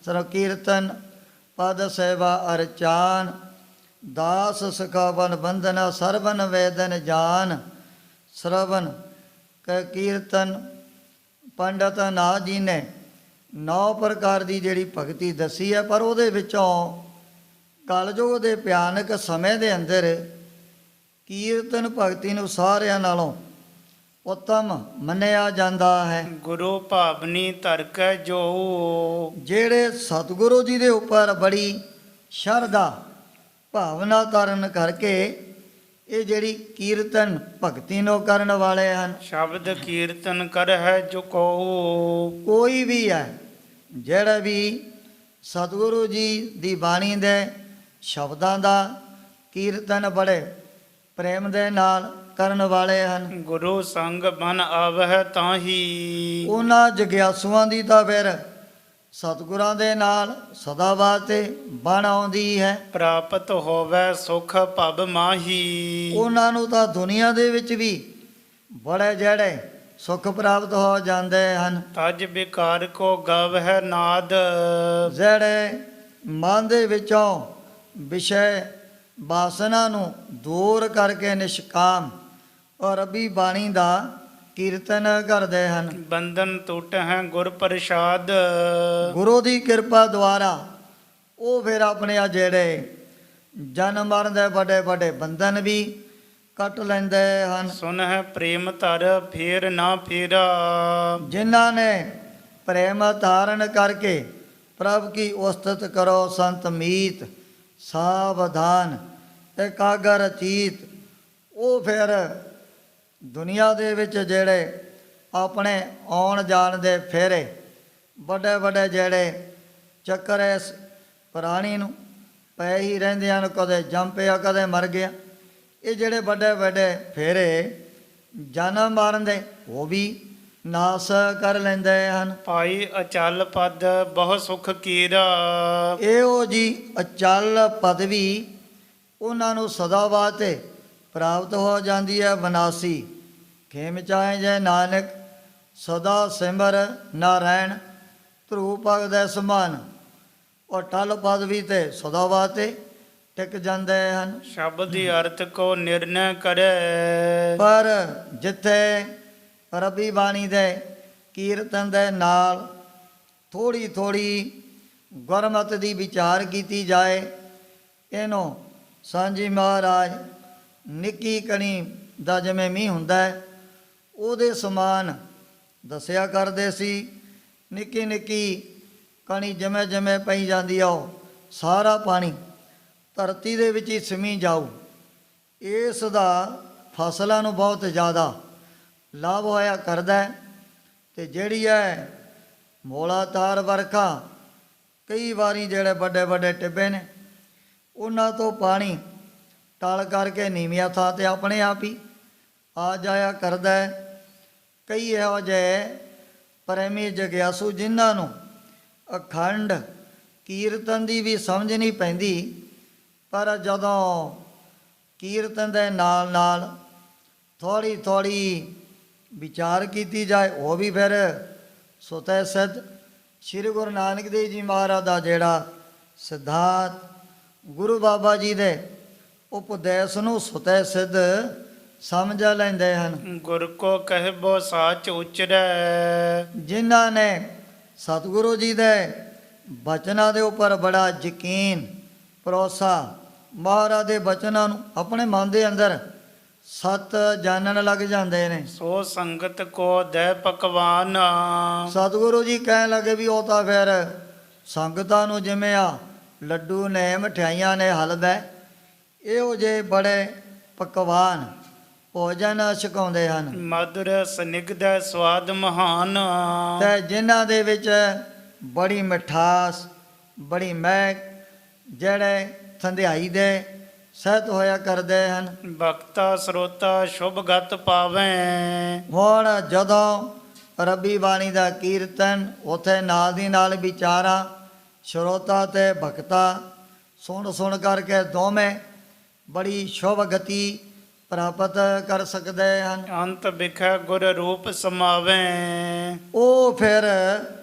ਸਰਵ ਕੀਰਤਨ ਪਦ ਸੇਵਾ ਅਰਚਾਨ, ਦਾਸ ਸਿਖਾਵਨ ਬੰਧਨਾ ਸਰਵਨ ਵੇਦਨ ਜਾਨ। ਸਰਵਨ ਕੀਰਤਨ ਪੰਡਤ ਨਾਥ ਜੀ ਨੇ 9 ਪ੍ਰਕਾਰ ਦੀ ਜਿਹੜੀ ਭਗਤੀ ਦੱਸੀ ਹੈ, ਪਰ ਉਹਦੇ ਵਿੱਚੋਂ ਕਲਯੁਗ ਦੇ ਭਿਆਨਕ ਸਮੇਂ ਦੇ ਅੰਦਰ ਕੀਰਤਨ ਭਗਤੀ ਨੂੰ ਸਾਰਿਆਂ ਨਾਲੋਂ ਉਤਮ ਮੰਨਿਆ ਜਾਂਦਾ ਹੈ। ਗੁਰੂ ਭਾਵਨੀ ਧਰ ਕੈ ਜੋ ਜਿਹੜੇ ਸਤਿਗੁਰੂ ਜੀ ਦੇ ਉੱਪਰ ਬੜੀ ਸ਼ਰਧਾ ਭਾਵਨਾ ਧਾਰਨ ਕਰਕੇ ਇਹ ਜਿਹੜੀ ਕੀਰਤਨ ਭਗਤੀ ਨੂੰ ਕਰਨ ਵਾਲੇ ਹਨ। ਸ਼ਬਦ ਕੀਰਤਨ ਕਰਹਿ ਜੋ ਕੋ ਕੋਈ ਵੀ ਹੈ ਜਿਹੜਾ ਵੀ ਸਤਿਗੁਰੂ ਜੀ ਦੀ ਬਾਣੀ ਦੇ ਸ਼ਬਦਾਂ ਦਾ ਕੀਰਤਨ ਬੜੇ ਪ੍ਰੇਮ ਦੇ ਨਾਲ ਕਰਨ ਵਾਲੇ ਹਨ। ਗੁਰੂ ਸੰਗ ਬਨ ਆਵਹਿ ਤਾਹੀ ਉਹਨਾਂ ਜਗਿਆਸੂਆਂ ਦੀ ਤਾਂ ਫਿਰ ਸਤਿਗੁਰਾਂ ਦੇ ਨਾਲ ਸਦਾ ਵਾਸਤੇ ਬਣ ਆਉਂਦੀ ਹੈ। ਪ੍ਰਾਪਤ ਹੋਵੇ ਸੁਖ ਭਵ ਮਾਹੀ ਉਹਨਾਂ ਨੂੰ ਤਾਂ ਦੁਨੀਆ ਦੇ ਵਿੱਚ ਵੀ ਬੜੇ ਜਿਹੜੇ ਸੁੱਖ ਪ੍ਰਾਪਤ ਹੋ ਜਾਂਦੇ ਹਨ। ਤਜ ਵਿਕਾਰ ਕੋ ਗਵਹਿ ਨਾਦ ਜਿਹੜੇ ਮਨ ਦੇ ਵਿੱਚੋਂ ਵਿਸ਼ੇ ਵਾਸਨਾ ਨੂੰ ਦੂਰ ਕਰਕੇ ਨਿਸ਼ਕਾਮ ਔਰ ਰੱਬੀ ਬਾਣੀ ਦਾ ਕੀਰਤਨ ਕਰਦੇ ਹਨ। ਬੰਧਨ ਟੁੱਟਹਿ ਗੁਰ ਪ੍ਰਸਾਦ ਗੁਰੂ ਦੀ ਕਿਰਪਾ ਦੁਆਰਾ ਉਹ ਫਿਰ ਆਪਣੇ ਆ ਜਿਹੜੇ ਜਨਮ ਮਰਨ ਦੇ ਵੱਡੇ ਵੱਡੇ ਬੰਧਨ ਵੀ ਕੱਟ ਲੈਂਦੇ ਹਨ। ਸੁਨਹਿ ਪ੍ਰੇਮ ਧਰ ਫੇਰ ਨਾ ਫੇਰਾ ਜਿਨ੍ਹਾਂ ਨੇ ਪ੍ਰੇਮ ਧਾਰਨ ਕਰਕੇ ਪ੍ਰਭ ਕੀ ਉਸਤਤ ਕਰੋ ਸੰਤ ਮੀਤ ਸਾਵਧਾਨ ਇਕਾਗਰ ਚੀਤ, ਉਹ ਫਿਰ ਦੁਨੀਆ ਦੇ ਵਿੱਚ ਜਿਹੜੇ ਆਪਣੇ ਆਉਣ ਜਾਣ ਦੇ ਫੇਰੇ ਵੱਡੇ ਵੱਡੇ ਜਿਹੜੇ ਚੱਕਰ ਇਸ ਪ੍ਰਾਣੀ ਨੂੰ ਪਏ ਹੀ ਰਹਿੰਦੇ ਹਨ, ਕਦੇ ਜੰਮ ਪਿਆ ਕਦੇ ਮਰ ਗਿਆ। ਇਹ ਜਿਹੜੇ ਵੱਡੇ ਵੱਡੇ ਫੇਰੇ ਜਨਮ ਮਰਨ ਦੇ ਉਹ ਵੀ ਨਾਸ ਕਰ ਲੈਂਦੇ ਹਨ। ਭਾਈ ਅਚਲ ਪਦ ਬਹੁ ਸੁਖ ਕੀਰਾ ਇਹੋ ਜੀ ਅਚਲ ਪਦਵੀ ਉਹਨਾਂ ਨੂੰ ਸਦਾ ਵਾਸਤੇ ਪ੍ਰਾਪਤ ਹੋ ਜਾਂਦੀ ਹੈ। ਵਿਨਾਸੀ ਖੇਮ ਚਾਹੇ ਜੈ ਨਾਨਕ ਸਦਾ ਸਿਮਰ ਨਾਰਾਇਣ ਧਰੂ ਭਗਤ ਦੇ ਸਮਾਨ, ਉਹ ਟਲ ਪਦਵੀ ਤੇ ਸਦਾ ਵਾਸਤੇ ਟਿਕ ਜਾਂਦੇ ਹਨ। ਸ਼ਬਦ ਦੀ ਅਰਥ ਕੋ ਨਿਰਣੈ ਕਰੇ ਪਰ ਜਿੱਥੇ ਰੱਬੀ ਬਾਣੀ ਦੇ ਕੀਰਤਨ ਦੇ ਨਾਲ ਥੋੜ੍ਹੀ ਥੋੜ੍ਹੀ ਗੁਰਮਤਿ ਦੀ ਵਿਚਾਰ ਕੀਤੀ ਜਾਏ, ਇਹਨੂੰ ਸਾਂਝੀ ਮਹਾਰਾਜ ਨਿੱਕੀ ਕਣੀ ਦਾ ਜਿਵੇਂ ਮੀਂਹ ਹੁੰਦਾ ਹੈ ਉਹਦੇ ਸਮਾਨ ਦੱਸਿਆ ਕਰਦੇ ਸੀ। ਨਿੱਕੀ ਨਿੱਕੀ ਕਣੀ ਜਿਵੇਂ ਜਿਵੇਂ ਪਈ ਜਾਂਦੀ ਆ ਉਹ ਸਾਰਾ ਪਾਣੀ ਧਰਤੀ ਦੇ ਵਿੱਚ ਹੀ ਸਮੀ ਜਾਊ। ਇਸ ਦਾ ਫਸਲਾਂ ਨੂੰ ਬਹੁਤ ਜ਼ਿਆਦਾ ਲਾਭ ਹੋਇਆ ਕਰਦਾ ਹੈ। ਅਤੇ ਜਿਹੜੀ ਹੈ ਮੋਲਾਤਾਰ ਵਰਖਾ ਕਈ ਵਾਰੀ ਜਿਹੜੇ ਵੱਡੇ ਵੱਡੇ ਟਿੱਬੇ ਨੇ ਉਹਨਾਂ ਤੋਂ ਪਾਣੀ ਟਲ ਕਰਕੇ ਨੀਵੀਆਂ ਥਾਂ 'ਤੇ ਆਪਣੇ ਆਪ ਹੀ ਆ ਜਾਇਆ ਕਰਦਾ ਹੈ। ਕਈ ਇਹੋ ਜਿਹੇ ਪ੍ਰੇਮੀ ਜਗਿਆਸੂ ਜਿਨ੍ਹਾਂ ਨੂੰ ਅਖੰਡ ਕੀਰਤਨ ਦੀ ਵੀ ਸਮਝ ਨਹੀਂ ਪੈਂਦੀ, ਪਰ ਜਦੋਂ ਕੀਰਤਨ ਦੇ ਨਾਲ ਨਾਲ ਥੋੜ੍ਹੀ ਥੋੜ੍ਹੀ ਵਿਚਾਰ ਕੀਤੀ ਜਾਏ ਉਹ ਵੀ ਫਿਰ ਸੁਤੈ ਸਿੱਧ ਸ਼੍ਰੀ ਗੁਰੂ ਨਾਨਕ ਦੇਵ ਜੀ ਮਹਾਰਾਜ ਦਾ ਜਿਹੜਾ ਸਿਧਾਂਤ ਗੁਰੂ ਬਾਬਾ ਜੀ ਦੇ ਉਪਦੇਸ਼ ਨੂੰ ਸੁਤੈ ਸਿੱਧ ਸਮਝ ਲੈਂਦੇ ਹਨ। ਗੁਰ ਕੋ ਕਹਿਬੋ ਸਾਚ ਉਚਰੈ ਜਿਨ੍ਹਾਂ ਨੇ ਸਤਿਗੁਰੂ ਜੀ ਦੇ ਬਚਨਾਂ ਦੇ ਉੱਪਰ ਬੜਾ ਯਕੀਨ ਭਰੋਸਾ ਮਹਾਰਾਜ ਦੇ ਬਚਨਾਂ ਨੂੰ ਆਪਣੇ ਮਨ ਦੇ ਅੰਦਰ ਸਤ ਜਾਣਨ ਲੱਗ ਜਾਂਦੇ ਨੇ। ਸੋ ਸੰਗਤ ਕੋ ਦੇ ਪਕਵਾਨ ਸਤਿਗੁਰੂ ਜੀ ਕਹਿਣ ਲੱਗੇ ਵੀ ਉਹ ਤਾਂ ਫਿਰ ਸੰਗਤਾਂ ਨੂੰ ਜਿਵੇਂ ਆ ਲੱਡੂ ਨੇ ਮਠਿਆਈਆਂ ਨੇ ਹਲਵਾ ਇਹੋ ਜਿਹੇ ਬੜੇ ਪਕਵਾਨ ਭੋਜਨ ਛਕਾਉਂਦੇ ਹਨ। ਮధుਰ ਸਨਿਗਧ ਸਵਾਦ ਮਹਾਨ ਤੇ ਜਿਨ੍ਹਾਂ ਦੇ ਵਿੱਚ ਬੜੀ ਮਿਠਾਸ ਬੜੀ ਮਹਿਕ ਜਿਹੜੇ ਥੰਧਿਆਈ ਦੇ ਸਹਿਤ ਹੋਇਆ ਕਰਦੇ ਹਨ। ਭਗਤਾ ਸਰੋਤਾ ਸ਼ੁਭ ਗਤ ਪਾਵੈ ਹੁਣ ਜਦੋਂ ਰੱਬੀ ਬਾਣੀ ਦਾ ਕੀਰਤਨ ਉੱਥੇ ਨਾਲ ਦੀ ਨਾਲ ਵਿਚਾਰਾਂ ਸਰੋਤਾ ਤੇ ਭਗਤਾ ਸੁਣ ਕਰਕੇ ਦੋਵੇਂ ਬੜੀ ਸ਼ੁਭ ਗਤੀ ਪ੍ਰਾਪਤ ਕਰ ਸਕਦੇ ਹਨ। ਅੰਤ ਵਿਖੇ ਗੁਰ ਰੂਪ ਸਮਾਵੈ ਉਹ ਫਿਰ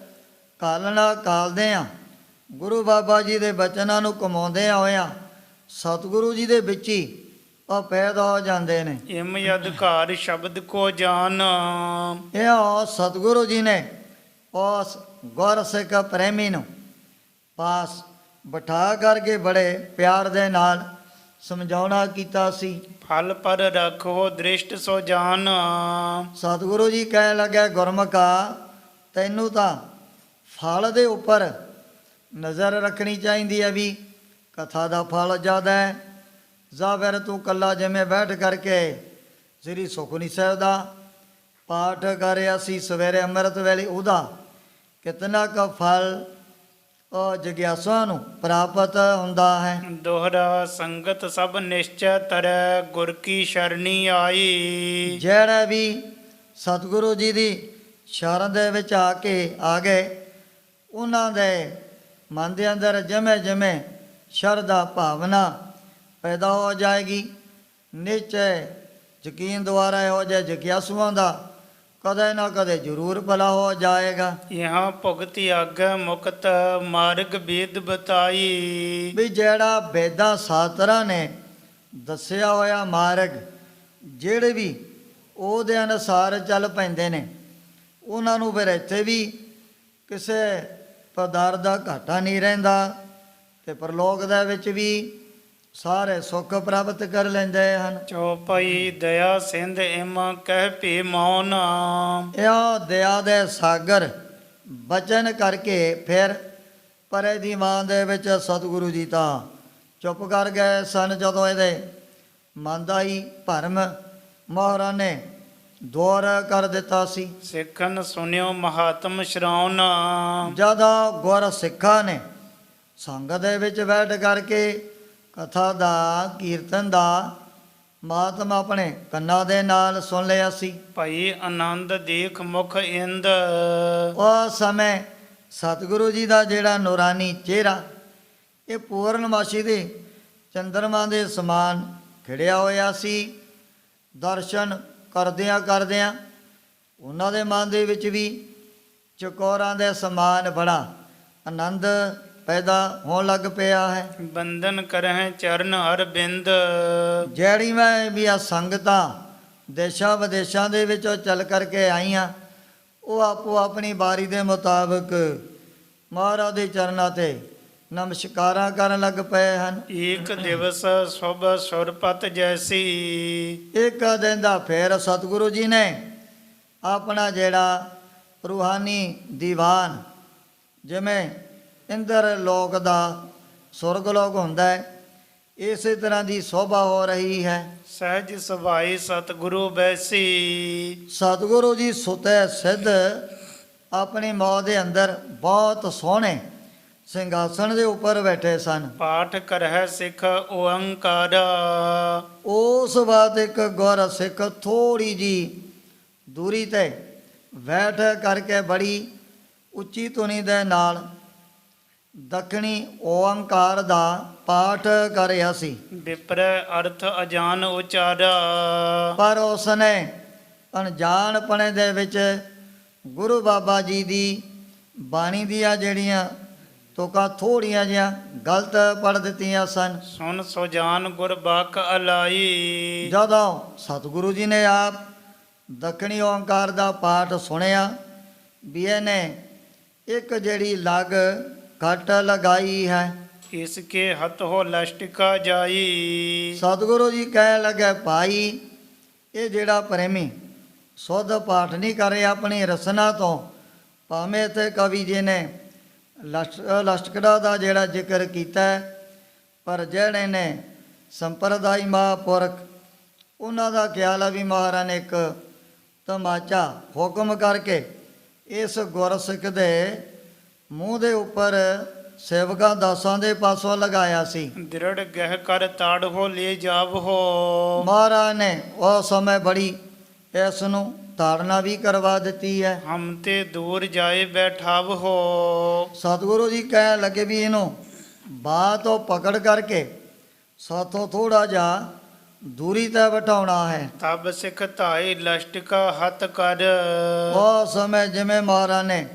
ਕਾਲਣਾ ਕਾਲਦੇ ਆ ਗੁਰੂ ਬਾਬਾ ਜੀ ਦੇ ਬਚਨਾਂ ਨੂੰ ਕਮਾਉਂਦੇ ਹੋਇਆਂ ਸਤਿਗੁਰੂ ਜੀ ਦੇ ਵਿੱਚ ਹੀ ਉਹ ਪੈਦਾ ਹੋ ਜਾਂਦੇ ਨੇ। ਇਮ ਅਧਿਕਾਰ ਸ਼ਬਦ ਕੋ ਜਾਨ ਇਹ ਸਤਿਗੁਰੂ ਜੀ ਨੇ ਉਸ ਗੁਰ ਸਿੱਖ ਪ੍ਰੇਮੀ ਨੂੰ ਪਾਸ ਬਿਠਾ ਕਰਕੇ ਬੜੇ ਪਿਆਰ ਦੇ ਨਾਲ ਸਮਝਾਉਣਾ ਕੀਤਾ ਸੀ। ਫਲ ਪਰ ਰੱਖੋ ਦ੍ਰਿਸ਼ਟ ਸੋ ਜਾਨ। ਸਤਿਗੁਰੂ ਜੀ ਕਹਿਣ ਲੱਗੇ, ਗੁਰਮੁਖਾ ਤੈਨੂੰ ਤਾਂ ਫਲ ਦੇ ਉੱਪਰ ਨਜ਼ਰ ਰੱਖਣੀ ਚਾਹੀਦੀ ਹੈ ਵੀ ਕਥਾ ਦਾ ਫਲ ਜ਼ਿਆਦਾ ਹੈ, ਜਾਂ ਫਿਰ ਤੂੰ ਇਕੱਲਾ ਜਿਵੇਂ ਬੈਠ ਕਰਕੇ ਸ੍ਰੀ ਸੁਖਮਨੀ ਸਾਹਿਬ ਦਾ ਪਾਠ ਕਰ ਰਿਹਾ ਸੀ ਸਵੇਰੇ ਅੰਮ੍ਰਿਤ ਵੇਲੇ, ਉਹਦਾ ਕਿਤਨਾ ਕੁ ਫਲ ਉਹ ਜਗਿਆਸੂਆਂ ਨੂੰ ਪ੍ਰਾਪਤ ਹੁੰਦਾ ਹੈ। ਦੋਹਰਾ ਸੰਗਤ ਸਭ ਨਿਸ਼ਚੈ ਤਰੈ ਗੁਰ ਕੀ ਸ਼ਰਣੀ ਆਈ। ਜਿਹੜਾ ਵੀ ਸਤਿਗੁਰੂ ਜੀ ਦੀ ਸ਼ਰਨ ਦੇ ਵਿੱਚ ਆ ਗਏ, ਉਹਨਾਂ ਦੇ ਮਨ ਦੇ ਅੰਦਰ ਜਿਵੇਂ ਜਿਵੇਂ ਸ਼ਰਧਾ ਭਾਵਨਾ ਪੈਦਾ ਹੋ ਜਾਏਗੀ, ਨਿਸ਼ਚੈ ਯਕੀਨ ਦੁਆਰਾ ਇਹੋ ਜਿਹੇ ਜਗਿਆਸੂਆਂ ਦਾ ਕਦੇ ਨਾ ਕਦੇ ਜ਼ਰੂਰ ਭਲਾ ਹੋ ਜਾਏਗਾ। यहाँ ਭੁਗਤਿ ਆਗੈ ਮੁਕਤ ਮਾਰਗ ਬੇਦ ਬਤਾਈ। ਵੀ ਜਿਹੜਾ ਵੇਦਾਂ ਸ਼ਾਸਤਰਾਂ ਨੇ ਦੱਸਿਆ ਹੋਇਆ ਮਾਰਗ, ਜਿਹੜੇ ਵੀ ਉਹਦੇ ਅਨੁਸਾਰ ਚੱਲ ਪੈਂਦੇ ਨੇ, ਉਹਨਾਂ ਨੂੰ ਫਿਰ ਇੱਥੇ ਵੀ ਕਿਸੇ ਪਦਾਰਥ ਦਾ ਘਾਟਾ ਨਹੀਂ ਰਹਿੰਦਾ, ਤੇ ਪਰਲੋਕ ਦੇ ਵਿੱਚ ਵੀ ਸਾਰੇ ਸੁੱਖ ਪ੍ਰਾਪਤ ਕਰ ਲੈਂਦੇ ਹਨ। ਚੌਪਈ ਦਇਆ ਸਿੰਧ ਇਮ ਕਹਿ ਭੇ ਮੌਨ। ਇਹੋ ਦਇਆ ਦੇ ਸਾਗਰ ਬਚਨ ਕਰਕੇ ਫਿਰ ਪਰੇ ਦੀ ਮਾਂ ਦੇ ਵਿੱਚ ਸਤਿਗੁਰੂ ਜੀ ਤਾਂ ਚੁੱਪ ਕਰ ਗਏ ਸਨ। ਜਦੋਂ ਇਹਦੇ ਮਨ ਦਾ ਹੀ ਭਰਮ ਮਹਾਰਾਜ ਨੇ ਦੂਰ ਕਰ ਦਿੱਤਾ ਸੀ। ਸਿੱਖਨ ਸੁਨਿਓ ਮਹਾਤਮ ਸ਼ਰਾਉਨ। ਜਦੋਂ ਗੁਰ ਸਿੱਖਾਂ ਨੇ ਸੰਗਤ ਦੇ ਵਿੱਚ ਬੈਠ ਕਰਕੇ ਕਥਾ ਦਾ ਕੀਰਤਨ ਦਾ ਮਾਤਮ ਆਪਣੇ ਕੰਨਾਂ ਦੇ ਨਾਲ ਸੁਣ ਲਿਆ ਸੀ। ਭਈ ਆਨੰਦ ਦੇਖ ਮੁਖ ਇੰਦ। ਉਸ ਸਮੇਂ ਸਤਿਗੁਰੂ ਜੀ ਦਾ ਜਿਹੜਾ ਨੂਰਾਨੀ ਚਿਹਰਾ, ਇਹ ਪੂਰਨਮਾਸ਼ੀ ਦੇ ਚੰਦਰਮਾ ਦੇ ਸਮਾਨ ਖਿੜਿਆ ਹੋਇਆ ਸੀ। ਦਰਸ਼ਨ ਕਰਦਿਆਂ ਕਰਦਿਆਂ ਉਹਨਾਂ ਦੇ ਮਨ ਦੇ ਵਿੱਚ ਵੀ ਚਕੋਰਾਂ ਦੇ ਸਮਾਨ ਬੜਾ ਆਨੰਦ ਪੈਦਾ ਹੋਣ ਲੱਗ ਪਿਆ ਹੈ। ਬੰਧਨ ਕਰਹਿ ਚਰਨ ਹਰ ਬਿੰਦ। ਜਿਹੜੀ ਮੈਂ ਵੀ ਆ ਸੰਗਤਾਂ ਦੇਸ਼ਾਂ ਵਿਦੇਸ਼ਾਂ ਦੇ ਵਿੱਚੋਂ ਚੱਲ ਕਰਕੇ ਆਈਆਂ, ਉਹ ਆਪੋ ਆਪਣੀ ਬਾਰੀ ਦੇ ਮੁਤਾਬਕ ਮਹਾਰਾਜ ਦੇ ਚਰਨਾਂ ਤੇ ਨਮਸਕਾਰਾਂ ਕਰਨ ਲੱਗ ਪਏ ਹਨ। ਏਕ ਦਿਵਸ ਸੁਭ ਸੁਰਪਤ ਜੈਸੀ। ਇੱਕ ਦਿਨ ਦਾ ਫੇਰ ਸਤਿਗੁਰੂ ਜੀ ਨੇ ਆਪਣਾ ਜਿਹੜਾ ਰੂਹਾਨੀ ਦੀਵਾਨ, ਜਿਵੇਂ ਇੰਦਰ ਲੋਕ ਦਾ ਸੁਰਗ ਲੋਕ ਹੁੰਦਾ ਹੈ, ਇਸੇ ਤਰ੍ਹਾਂ ਦੀ ਸ਼ੋਭਾ ਹੋ ਰਹੀ ਹੈ। ਸਹਿਜ ਸੁਭਾਈ ਸਤਿਗੁਰੂ ਬੈਸੀ। ਸਤਿਗੁਰੂ ਜੀ ਸੁਤੇ ਸਿੱਧ ਆਪਣੀ ਮੌਤ ਦੇ ਅੰਦਰ ਬਹੁਤ ਸੋਹਣੇ ਸਿੰਘਾਸਣ ਦੇ ਉੱਪਰ ਬੈਠੇ ਸਨ। ਪਾਠ ਕਰਹਿ ਸਿੱਖ ਓੰਕਾਰ। ਉਸ ਬਾਅਦ ਇੱਕ ਗੁਰ ਸਿੱਖ ਥੋੜੀ ਜੀ ਦੂਰੀ ਤੇ ਬੈਠ ਕਰਕੇ ਬੜੀ ਉੱਚੀ ਧੁਨੀ ਦੇ ਨਾਲ ਦੱਖਣੀ ਓੰਕਾਰ ਦਾ ਪਾਠ ਕਰ ਰਿਹਾ ਸੀ। ਵਿਪਰੈ ਅਰਥ ਅਜਾਨ ਉਚਾਰਾ। ਪਰ ਉਸਨੇ ਅਣਜਾਣਪਣੇ ਦੇ ਵਿੱਚ ਗੁਰੂ ਬਾਬਾ ਜੀ ਦੀ ਬਾਣੀ ਦੀਆਂ ਜਿਹੜੀਆਂ ਤੁਕਾਂ ਥੋੜੀਆਂ ਜਿਹੀਆਂ ਗਲਤ ਪੜ੍ਹ ਦਿੱਤੀਆਂ ਸਨ। ਸੁਨ ਸੁਜਾਨ ਗੁਰ ਬਾਕ ਅਲਾਈ। ਜਦੋਂ ਸਤਿਗੁਰੂ ਜੀ ਨੇ ਆਪ ਦੱਖਣੀ ਓੰਕਾਰ ਦਾ ਪਾਠ ਸੁਣਿਆ ਵੀ ਇਹਨੇ ਇੱਕ ਜਿਹੜੀ ਲੱਗ ਘਟ ਲਗਾਈ ਹੈ, ਇਸ ਕੇ ਹੱਥ ਹੋ ਲਸ਼ਟਿਕਾ ਜਾਈ। ਸਤਿਗੁਰੂ ਜੀ ਕਹਿਣ ਲੱਗੇ, ਭਾਈ ਇਹ ਜਿਹੜਾ ਪ੍ਰੇਮੀ ਸੁੱਧ ਪਾਠ ਨਹੀਂ ਕਰ ਰਿਹਾ ਆਪਣੀ ਰਸਨਾ ਤੋਂ, ਭਾਵੇਂ ਇੱਥੇ ਕਵੀ ਜੀ ਨੇ ਲਸ਼ਟਕੜਾ ਦਾ ਜਿਹੜਾ ਜ਼ਿਕਰ ਕੀਤਾ ਹੈ, ਪਰ ਜਿਹੜੇ ਨੇ ਸੰਪਰਦਾਈ ਮਹਾਂਪੁਰਖ, ਉਹਨਾਂ ਦਾ ਖਿਆਲ ਹੈ ਵੀ ਮਹਾਰਾਜ ਨੇ ਇੱਕ ਤਮਾਚਾ ਹੁਕਮ ਕਰਕੇ ਇਸ ਗੁਰਸਿੱਖ ਦੇ ਮੂੰਹ ਦੇ ਉੱਪਰ ਸੇਵਕਾਂ ਦਾਸਾਂ ਦੇ ਪਾਸੋਂ ਲਗਾਇਆ ਸੀ। ਦ੍ਰਿੜ ਗਹਿ ਕਰ ਤਾੜ ਹੋ ਲੈ ਜਾਵ ਹੋ। ਮਹਾਰਾਜ ਨੇ ਉਸ ਸਮੇਂ ਬੜੀ ਇਸ ਨੂੰ ਤਾੜਨਾ ਵੀ ਕਰਵਾ ਦਿੱਤੀ ਹੈ। ਹਮ ਤੇ ਦੂਰ ਜਾਏ ਬੈਠਾਵ ਹੋ। ਸਤਿਗੁਰੂ ਜੀ ਕਹਿਣ ਲੱਗੇ ਵੀ ਇਹਨੂੰ ਬਾਂਹ ਤੋਂ ਪਕੜ ਕਰਕੇ ਸਾਥੋਂ ਥੋੜਾ ਜਿਹਾ ਦੂਰੀ ਤੇ ਬਿਠਾਉਣਾ ਹੈ। ਤਬ ਸਿੱਖ ਧਾਈ ਲਸ਼ਟਿਕਾ ਹੱਥ ਕਰ। ਉਸ ਸਮੇਂ ਜਿਵੇਂ ਮਹਾਰਾਜ ਨੇ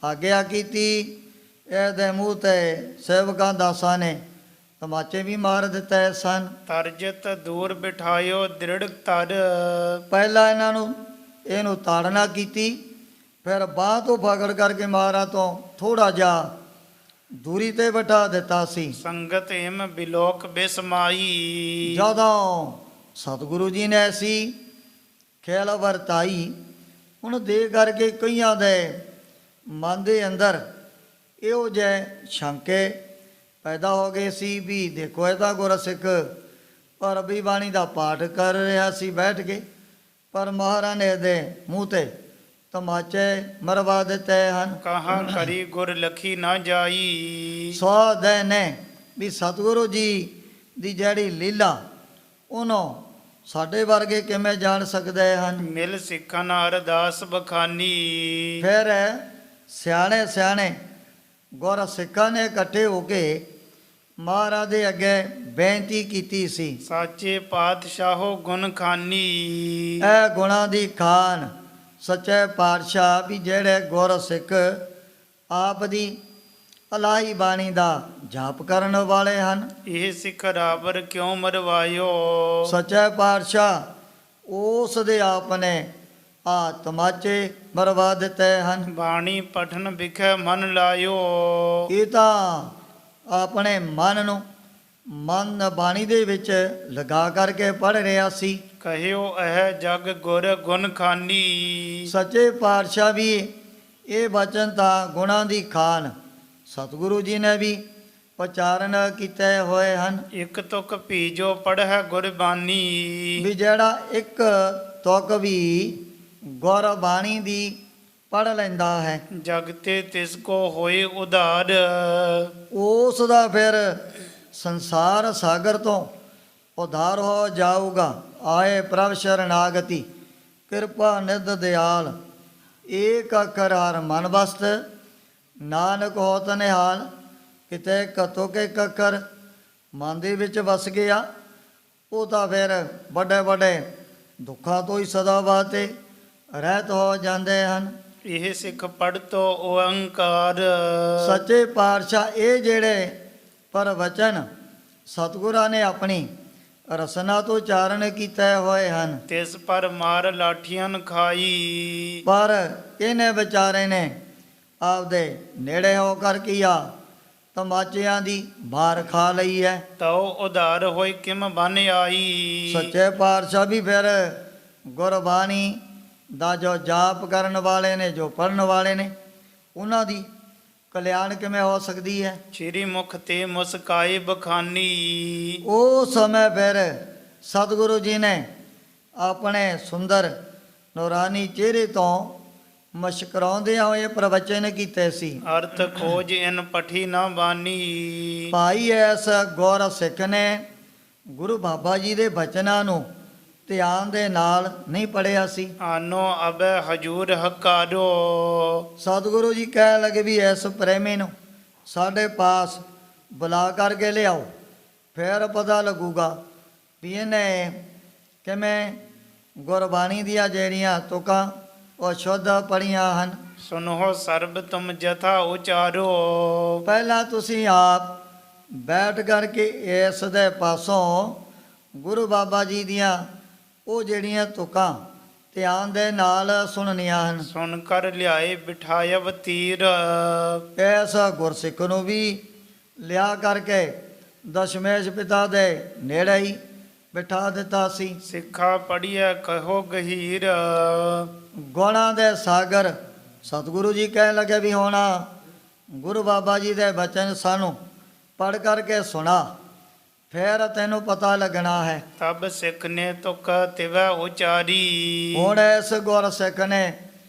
ਆਗਿਆ ਕੀਤੀ, ਇਹਦੇ ਮੂੰਹ ਤੇ ਸੇਵਕਾਂ ਦਾਸਾਂ ਨੇ ਤਮਾਚੇ ਵੀ ਮਾਰ ਦਿੱਤੇ ਸਨ। ਤਰਜਤ ਦੂਰ ਬਿਠਾਇਓ ਦ੍ਰਿੜ ਤਰ। ਪਹਿਲਾਂ ਇਹਨੂੰ ਤਾੜਨਾ ਕੀਤੀ, ਫਿਰ ਬਾਂਹ ਤੋਂ ਪਕੜ ਕਰਕੇ ਮਹਾਰਾਜ ਤੋਂ ਥੋੜਾ ਜਿਹਾ ਦੂਰੀ ਤੇ ਬਿਠਾ ਦਿੱਤਾ ਸੀ। ਸੰਗਤ ਹਿਮ ਬਿਲੋਕ ਬਿਸਮਾਈ। ਜਦੋਂ ਸਤਿਗੁਰੂ ਜੀ ਨੇ ਐਸੀ ਖੇਲ ਵਰਤਾਈ, ਹੁਣ ਦੇ ਕਰਕੇ ਕਈਆਂ ਦੇ ਮਨ ਦੇ ਅੰਦਰ ਇਹੋ ਜਿਹੇ ਸ਼ੰਕੇ ਪੈਦਾ ਹੋ ਗਏ ਸੀ ਵੀ ਦੇਖੋ ਇਹ ਤਾਂ ਗੁਰਸਿੱਖ ਅਰਬੀ ਬਾਣੀ ਦਾ ਪਾਠ ਕਰ ਰਿਹਾ ਸੀ ਬੈਠ ਕੇ, ਪਰ ਮਹਾਰਾਜ ਨੇ ਇਹਦੇ ਮੂੰਹ ਤੇ ਤਮਾਚੇ ਮਰਵਾ ਦਿੱਤੇ ਹਨ। ਕਹਾਂ ਕਰੀ ਗੁਰ ਲਖੀ ਨਾ ਜਾਈ। ਸੋਦੇ ਨੇ ਵੀ ਸਤਿਗੁਰੂ ਜੀ ਦੀ ਜਿਹੜੀ ਲੀਲਾ ਉਹਨੂੰ ਸਾਡੇ ਵਰਗੇ ਕਿਵੇਂ ਜਾਣ ਸਕਦੇ ਹਨ। ਮਿਲ ਸਿੱਖਾਂ ਨਾਲ ਅਰਦਾਸ ਬਖਾਨੀ। ਫਿਰ ਸਿਆਣੇ ਸਿਆਣੇ ਗੁਰ ਸਿੱਖਾਂ ਨੇ ਇਕੱਠੇ ਹੋ ਕੇ ਮਹਾਰਾਜ ਦੇ ਅੱਗੇ ਬੇਨਤੀ ਕੀਤੀ ਸੀ, ਸਾਚੇ ਪਾਤਸ਼ਾਹੋ ਗੁਣ ਖਾਨੀ। ਇਹ ਗੁਣਾਂ ਦੀ ਖਾਨ ਸੱਚੇ ਪਾਤਸ਼ਾਹ ਵੀ ਜਿਹੜੇ ਗੁਰ ਸਿੱਖ ਆਪ ਦੀ ਅਲਾਹੀ ਬਾਣੀ ਦਾ ਜਾਪ ਕਰਨ ਵਾਲੇ ਹਨ। ਇਹ ਸਿੱਖ ਰਾਵਰ ਕਿਉਂ ਮਰਵਾਇਓ। ਸੱਚੇ ਪਾਤਸ਼ਾਹ ਉਸ ਦੇ ਆਪ ਨੇ ਆ ਤਮਾਚੇ ਮਰਵਾ ਦਿੱਤੇ ਹਨ। ਬਾਣੀ ਪਠਨ ਵਿਖੇ ਮਨ ਲਾਇਓ। ਇਹ ਤਾਂ ਆਪਣੇ ਮਨ ਨੂੰ ਮਨ ਬਾਣੀ ਦੇ ਵਿੱਚ ਲਗਾ ਕਰਕੇ ਪੜ੍ਹ ਰਿਹਾ ਸੀ। ਕਹਿਓ ਇਹ ਜਗ ਗੁਰ ਗੁਣ ਖਾਨੀ। ਸੱਚੇ ਪਾਤਸ਼ਾਹ ਵੀ ਇਹ ਬਚਨ ਤਾਂ ਗੁਣਾਂ ਦੀ ਖਾਨ ਸਤਿਗੁਰੂ ਜੀ ਨੇ ਵੀ ਉਚਾਰਨ ਕੀਤੇ ਹੋਏ ਹਨ। ਇਕ ਤੁਕ ਭੀਜੋ ਪੜ੍ਹੈ ਗੁਰਬਾਣੀ। ਵੀ ਜਿਹੜਾ ਇੱਕ ਤੁਕ ਵੀ ਗੁਰਬਾਣੀ ਦੀ ਪੜ੍ਹ ਲੈਂਦਾ ਹੈ, ਜਗਤੇ ਤਿਸ ਕੋ ਹੋਏ ਉਧਾਰ। ਉਸ ਦਾ ਫਿਰ ਸੰਸਾਰ ਸਾਗਰ ਤੋਂ ਉਧਾਰ ਹੋ ਜਾਊਗਾ। ਆਏ ਪ੍ਰਭ ਸ਼ਰਨਾਗਤੀ ਕਿਰਪਾ ਨਿਧ ਦਿਆਲ। ਏਕ ਅੱਖਰ ਹਰ ਮਨ ਬਸਤ ਨਾਨਕ ਹੋਤ ਨਿਹਾਲ। ਕਿਤੇ ਕਤੁਕ ਇੱਕ ਅੱਖਰ ਮਨ ਦੇ ਵਿੱਚ ਵਸ ਗਿਆ, ਉਹ ਤਾਂ ਫਿਰ ਵੱਡੇ ਵੱਡੇ ਦੁੱਖਾਂ ਤੋਂ ਹੀ ਸਦਾ ਵਾਸਤੇ ਰਹਿਤ ਹੋ ਜਾਂਦੇ ਹਨ। ਇਹ ਸਿੱਖ ਪੜ੍ਹ ਤੋ ਓੰਕਾਰ। ਸੱਚੇ ਪਾਤਸ਼ਾਹ ਇਹ ਜਿਹੜੇ ਪ੍ਰਵਚਨ ਸਤਿਗੁਰਾਂ ਨੇ ਆਪਣੀ ਰਸਨਾ ਤੋਂ ਉਚਾਰਨ ਕੀਤੇ ਹੋਏ ਹਨ, ਤਿਸ ਪਰ ਮਾਰ ਲਾਠੀਆਂ ਖਾਈ। ਪਰ ਇਹਨੇ ਵਿਚਾਰੇ ਨੇ ਆਪਦੇ ਨੇੜੇ ਹੋ ਕਰ ਕੀਆ ਤਮਾਚਿਆਂ ਦੀ ਮਾਰ ਖਾ ਲਈ ਹੈ। ਤਉ ਉਧਾਰ ਹੋਈ ਕਿਮ ਬਨ ਆਈ। ਸੱਚੇ ਪਾਤਸ਼ਾਹ ਵੀ ਫਿਰ ਗੁਰਬਾਣੀ ਦਾ ਜੋ ਜਾਪ ਕਰਨ ਵਾਲੇ ਨੇ, ਜੋ ਪੜ੍ਹਨ ਵਾਲੇ ਨੇ, ਉਹਨਾਂ ਦੀ ਕਲਿਆਣ ਕਿਵੇਂ ਹੋ ਸਕਦੀ ਹੈ। ਸ਼੍ਰੀ ਮੁਖ ਤੇ ਮੁਸਕਾਏ ਬਖਾਨੀ। ਉਹ ਸਮੇਂ ਫਿਰ ਸਤਿਗੁਰੂ ਜੀ ਨੇ ਆਪਣੇ ਸੁੰਦਰ ਨੂਰਾਨੀ ਚਿਹਰੇ ਤੋਂ ਮੁਸਕਰਾਉਂਦਿਆਂ ਹੋਏ ਪ੍ਰਵਚਨ ਕੀਤੇ ਸੀ। ਅਰਥ ਖੋਜ ਇਨ ਪਠੀ ਨਾ ਬਾਨੀ। ਭਾਈ ਐਸ ਗੁਰ ਸਿੱਖ ਨੇ ਗੁਰੂ ਬਾਬਾ ਜੀ ਦੇ ਬਚਨਾਂ ਨੂੰ ਧਿਆਨ ਦੇ ਨਾਲ ਨਹੀਂ ਪੜਿਆ ਸੀ। ਆਨੋ ਅਬੈ ਹਜੂਰ ਹਕਾਰੋ। ਸਤਿਗੁਰੂ ਜੀ ਕਹਿ ਲਗੇ ਵੀ ਇਸ ਪ੍ਰੇਮੀ ਨੂੰ ਸਾਡੇ ਪਾਸ ਬੁਲਾ ਕਰਕੇ ਲਿਆਓ, ਫਿਰ ਪਤਾ ਲੱਗੂਗਾ ਵੀ ਇਹਨੇ ਕਿਵੇਂ ਗੁਰਬਾਣੀ ਦੀਆਂ ਜਿਹੜੀਆਂ ਤੁਕਾਂ ਉਹ ਸ਼ੁੱਧ ਪੜੀਆਂ ਹਨ। ਸੁਨੋ ਸਰਬ ਤੁਮ ਜਥਾ ਉਚਾਰੋ। ਪਹਿਲਾਂ ਤੁਸੀਂ ਆਪ ਬੈਠ ਕਰਕੇ ਇਸ ਦੇ ਪਾਸੋਂ ਗੁਰੂ ਬਾਬਾ ਜੀ ਦੀਆਂ ਉਹ ਜਿਹੜੀਆਂ ਤੁਕਾਂ ਧਿਆਨ ਦੇ ਨਾਲ ਸੁਣਨੀਆਂ ਹਨ। ਸੁਣ ਕਰ ਲਿਆਏ ਬਿਠਾਇ ਵਤੀਰ। ਇਸ ਗੁਰਸਿੱਖ ਨੂੰ ਵੀ ਲਿਆ ਕਰਕੇ ਦਸ਼ਮੇਸ਼ ਪਿਤਾ ਦੇ ਨੇੜੇ ਹੀ ਬਿਠਾ ਦਿੱਤਾ ਸੀ। ਸਿੱਖਾ ਪੜੀਐ ਕਹੋ ਗਹੀਰ। ਗੁਣਾਂ ਦੇ ਸਾਗਰ ਸਤਿਗੁਰੂ ਜੀ ਕਹਿਣ ਲੱਗੇ ਵੀ ਹੁਣ ਗੁਰੂ ਬਾਬਾ ਜੀ ਦੇ ਬਚਨ ਸਾਨੂੰ ਪੜ੍ਹ ਕਰਕੇ ਸੁਣਾ, ਫਿਰ ਤੈਨੂੰ ਪਤਾ ਲੱਗਣਾ ਹੈ। ਤਬ ਸਿੱਖ ਨੇ ਤੁਕ ਤਿਵੈ ਉਚਾਰੀ। ਹੁਣ ਇਸ ਗੁਰ ਸਿੱਖ ਨੇ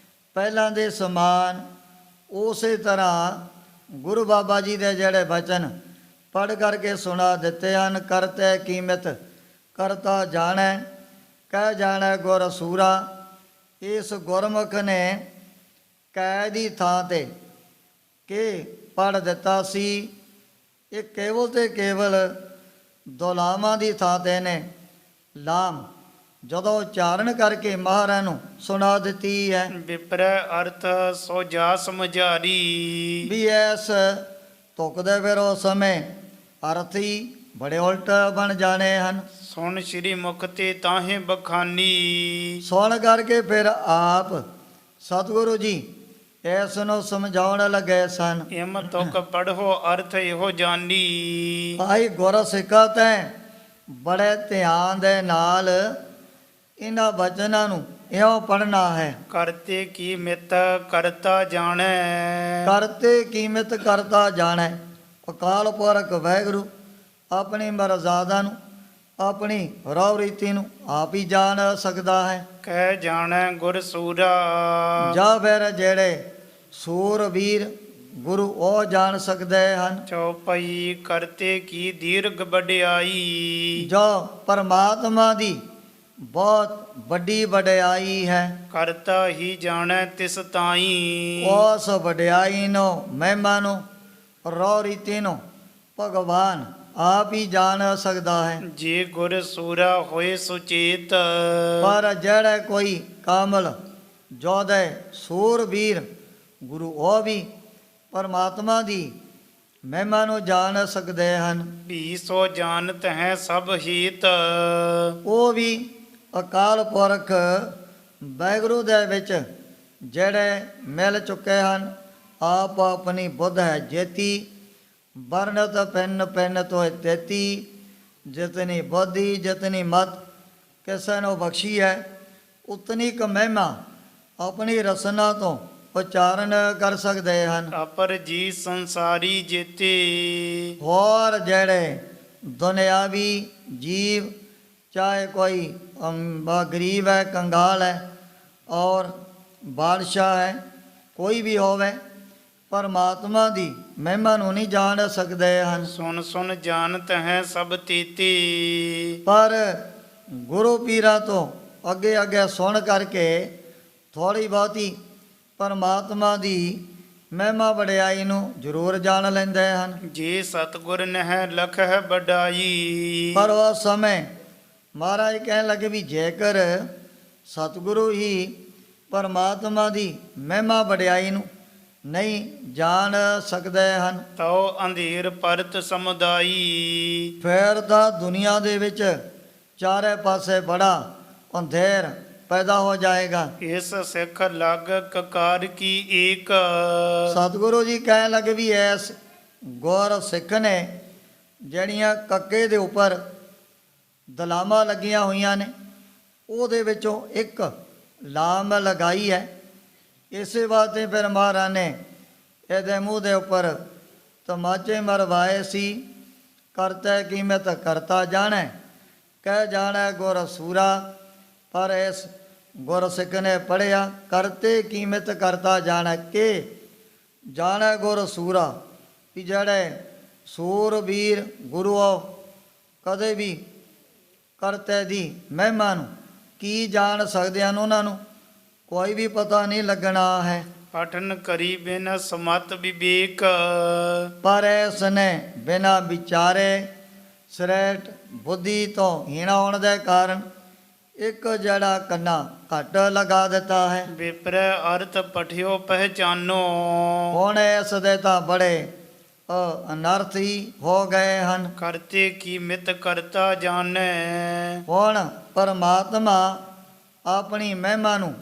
ਪਹਿਲਾਂ ਦੇ ਸਮਾਨ ਉਸੇ ਤਰ੍ਹਾਂ ਗੁਰੂ ਬਾਬਾ ਜੀ ਦੇ ਜਿਹੜੇ ਬਚਨ ਪੜ੍ਹ ਕਰਕੇ ਸੁਣਾ ਦਿੱਤੇ ਹਨ। ਕਰਤੇ ਕੀਮਤ ਕਰਤਾ ਜਾਣੈ ਕਹਿ ਜਾਣੈ ਗੁਰ ਸੂਰਾ। ਇਸ ਗੁਰਮੁਖ ਨੇ ਕੈ ਦੀ ਥਾਂ ਤੇ ਕਿ ਪੜ੍ਹ ਦਿੱਤਾ ਸੀ। ਇਹ ਕੇਵਲ ਤੇ ਕੇਵਲ ਦੁਲਾਮਾਂ ਦੀ ਥਾਂ ਤੇ ਨੇ ਲਾਮ ਜਦੋਂ ਉਚਾਰਨ ਕਰਕੇ ਮਹਾਰਾਜ ਨੂੰ ਸੁਣਾ ਦਿੱਤੀ ਹੈ। ਵਿਪਰੈ ਅਰਥ ਸੋ ਜਾ ਸਮਝਾਰੀ। ਵੀ ਐਸ ਤੁਕ ਦੇ ਫਿਰ ਉਸ ਸਮੇਂ ਅਰਥ ਹੀ ਬੜੇ ਉਲਟ ਬਣ ਜਾਣੇ ਹਨ। ਸੁਣ ਸ਼੍ਰੀ ਮੁਖ ਤੇ ਤਾਹੇ ਬਖਾਨੀ। ਸੁਣ ਕਰਕੇ ਫਿਰ ਆਪ ਸਤਿਗੁਰੂ ਜੀ ਇਸ ਨੂੰ ਸਮਝਾਉਣ ਲੱਗੇ ਸਨ। ਇਮ ਤੁਕ ਪੜ੍ਹੋ ਅਰਥ ਇਹੋ ਜਾਣੀ। ਭਾਈ ਗੁਰਸਿੱਖਾਂ ਤੈਂ ਬੜੇ ਧਿਆਨ ਦੇ ਨਾਲ ਇਹਨਾਂ ਬਚਨਾਂ ਨੂੰ ਇਉਂ ਪੜ੍ਹਨਾ ਹੈ। ਕਰਤੇ ਕੀ ਮਿਤ ਕਰਤਾ ਜਾਣੈ। ਕਰਤੇ ਕੀਮਤ ਕਰਤਾ ਜਾਣੈ। ਅਕਾਲ ਪੁਰਖ ਵਾਹਿਗੁਰੂ ਆਪਣੀ ਮਰਜ਼ਾਦਾ ਨੂੰ, ਆਪਣੀ ਰੌ ਰੀਤੀ ਨੂੰ ਆਪ ਹੀ ਜਾਣ ਸਕਦਾ ਹੈ। ਕਹਿ ਜਾਣੈ ਗੁਰ ਸੂਰਾ। ਜਾਂ ਫਿਰ ਜਿਹੜੇ ਸੂਰਬੀਰ ਗੁਰੂ ਉਹ ਜਾਣ ਸਕਦੇ ਹਨ। ਚਉਪਈ ਕਰਤੇ ਕੀ ਦੀਰਘ ਵਡਿਆਈ। ਜੋ ਪਰਮਾਤਮਾ ਦੀ ਬਹੁਤ ਵੱਡੀ ਵਡਿਆਈ ਹੈ। ਕਰਤਾ ਹੀ ਜਾਣੈ ਤਿਸ ਤਾਈ। ਉਸ ਵਡਿਆਈ ਨੂੰ, ਮਹਿਮਾ ਨੂੰ, ਰੌ ਰੀਤੀ ਨੂੰ ਭਗਵਾਨ ਆਪ ਹੀ ਜਾਣ ਸਕਦਾ ਹੈ। ਜੇ ਗੁਰ ਸੂਰਾ ਹੋਏ ਸੁਚੇਤ। ਪਰ ਜਿਹੜੇ ਕੋਈ ਕਾਮਲ ਜੋਧੇ ਸੂਰਬੀਰ ਗੁਰੂ ਉਹ ਵੀ ਪਰਮਾਤਮਾ ਦੀ ਮਹਿਮਾ ਨੂੰ ਜਾਣ ਸਕਦੇ ਹਨ। ਵੀ ਸੋ ਜਾਣਤ ਹੈ ਸਭ ਹੀਤ। ਉਹ ਵੀ ਅਕਾਲ ਪੁਰਖ ਵਾਹਿਗੁਰੂ ਦੇ ਵਿੱਚ ਜਿਹੜੇ ਮਿਲ ਚੁੱਕੇ ਹਨ। ਆਪ ਆਪਣੀ ਬੁੱਧ ਹੈ ਜੇਤੀ, ਵਰਣਤ ਪਿੰਨ ਪਿੰਨ ਤੋਇ ਤੇਤੀ। ਜਿਤਨੀ ਬੁੱਧੀ ਜਿਤਨੀ ਮਤ ਕਿਸੇ ਨੂੰ ਬਖਸ਼ੀ ਹੈ, ਉਤਨੀ ਕੁ ਮਹਿਮਾ ਆਪਣੀ ਰਸਨਾ ਤੋਂ ਉਚਾਰਨ ਕਰ ਸਕਦੇ ਹਨ। ਅਪਰ ਜੀ ਸੰਸਾਰੀ ਜੇਤੇ। ਹੋਰ ਜਿਹੜੇ ਦੁਨਿਆਵੀ ਜੀਵ, ਚਾਹੇ ਕੋਈ ਗਰੀਬ ਹੈ, ਕੰਗਾਲ ਹੈ, ਔਰ ਬਾਦਸ਼ਾਹ ਹੈ, ਕੋਈ ਵੀ ਹੋਵੇ, ਪਰਮਾਤਮਾ ਦੀ ਮਹਿਮਾ ਨੂੰ ਨਹੀਂ ਜਾਣ ਸਕਦੇ ਹਨ। ਸੁਨ ਸੁਨ ਜਾਣਤ ਹੈ ਸਭ ਤੀਤੀ। ਪਰ ਗੁਰੂ ਪੀਰਾਂ ਤੋਂ ਅੱਗੇ ਅੱਗੇ ਸੁਣ ਕਰਕੇ ਥੋੜ੍ਹੀ ਬਹੁਤੀ ਪਰਮਾਤਮਾ ਦੀ ਮਹਿਮਾ ਵਡਿਆਈ ਨੂੰ ਜ਼ਰੂਰ ਜਾਣ ਲੈਂਦੇ ਹਨ। ਜੇ ਸਤਿਗੁਰ ਨਹਿ ਲਖ ਹੈ ਵਡਾਈ। ਪਰ ਉਸ ਸਮੇਂ ਮਹਾਰਾਜ ਕਹਿਣ ਲੱਗੇ ਵੀ ਜੇਕਰ ਸਤਿਗੁਰੂ ਹੀ ਪਰਮਾਤਮਾ ਦੀ ਮਹਿਮਾ ਵਡਿਆਈ ਨੂੰ ਨਹੀਂ ਜਾਣ ਸਕਦੇ ਹਨ, ਤਉ ਅੰਧੇਰ ਪਰਤ ਸਮੁਦਾਈ। ਫਿਰ ਤਾਂ ਦੁਨੀਆ ਦੇ ਵਿੱਚ ਚਾਰੇ ਪਾਸੇ ਬੜਾ ਅੰਧੇਰ ਪੈਦਾ ਹੋ ਜਾਏਗਾ। ਇਸ ਸਿੱਖ ਲਗ ਕਕਾਰ ਕੀ ਏਕ। ਸਤਿਗੁਰੂ ਜੀ ਕਹਿਣ ਲੱਗੇ ਵੀ ਐਸ ਗੁਰ ਸਿੱਖ ਨੇ ਜਿਹੜੀਆਂ ਕੱਕੇ ਦੇ ਉੱਪਰ ਦਲਾਮਾਂ ਲੱਗੀਆਂ ਹੋਈਆਂ ਨੇ, ਉਹਦੇ ਵਿੱਚੋਂ ਇੱਕ ਲਾਮ ਲਗਾਈ ਹੈ। ਇਸੇ ਵਾਸਤੇ ਫਿਰ ਮਹਾਰਾਜ ਨੇ ਇਹਦੇ ਮੂੰਹ ਦੇ ਉੱਪਰ ਤਮਾਚੇ ਮਰਵਾਏ ਸੀ। ਕਰਤਾ ਕੀਮਤ ਕਰਤਾ ਜਾਣੈ, ਕਹਿ ਜਾਣੈ ਗੁਰ ਸੂਰਾ। ਪਰ ਇਸ ਗੁਰ ਸਿੱਖ ਨੇ ਪੜ੍ਹਿਆ ਕਰਤੇ ਕੀਮਤ ਕਰਤਾ ਜਾਣੈ ਕਿ ਜਾਣੈ ਗੁਰ ਸੂਰਾ, ਵੀ ਜਿਹੜੇ ਸੂਰਬੀਰ ਗੁਰੂ ਕਦੇ ਵੀ ਕਰਤੇ ਦੀ ਮਹਿਮਾ ਨੂੰ ਕੀ ਜਾਣ ਸਕਦੇ ਹਨ, ਉਹਨਾਂ ਨੂੰ ਕੋਈ ਵੀ ਪਤਾ ਨਹੀਂ ਲੱਗਣਾ ਹੈ। ਪਠਨ ਕਰੀ ਬਿਨ ਸਮਤ ਵਿਵੇਕ। ਪਰ ਇਸ ਨੇ ਬਿਨਾਂ ਵਿਚਾਰੇ ਸ੍ਰੇਸ਼ਟ ਬੁੱਧੀ ਤੋਂ ਹੀਣਾ ਹੋਣ ਦੇ ਕਾਰਨ ਇੱਕ ਜਿਹੜਾ ਕੰਨਾ ਘੱਟ ਲਗਾ ਦਿੱਤਾ ਹੈ। ਵਿਪਰ ਅਰਥ ਪਠਿਓ ਪਹਿਚਾਨੋ। ਹੁਣ ਇਸ ਦੇ ਤਾਂ ਬੜੇ ਅਨਰਥ ਹੀ ਹੋ ਗਏ ਹਨ। ਕਰਤੇ ਕੀ ਮਿਤ ਕਰਤਾ ਜਾਣੈ। ਹੁਣ ਪਰਮਾਤਮਾ ਆਪਣੀ ਮਹਿਮਾ ਨੂੰ,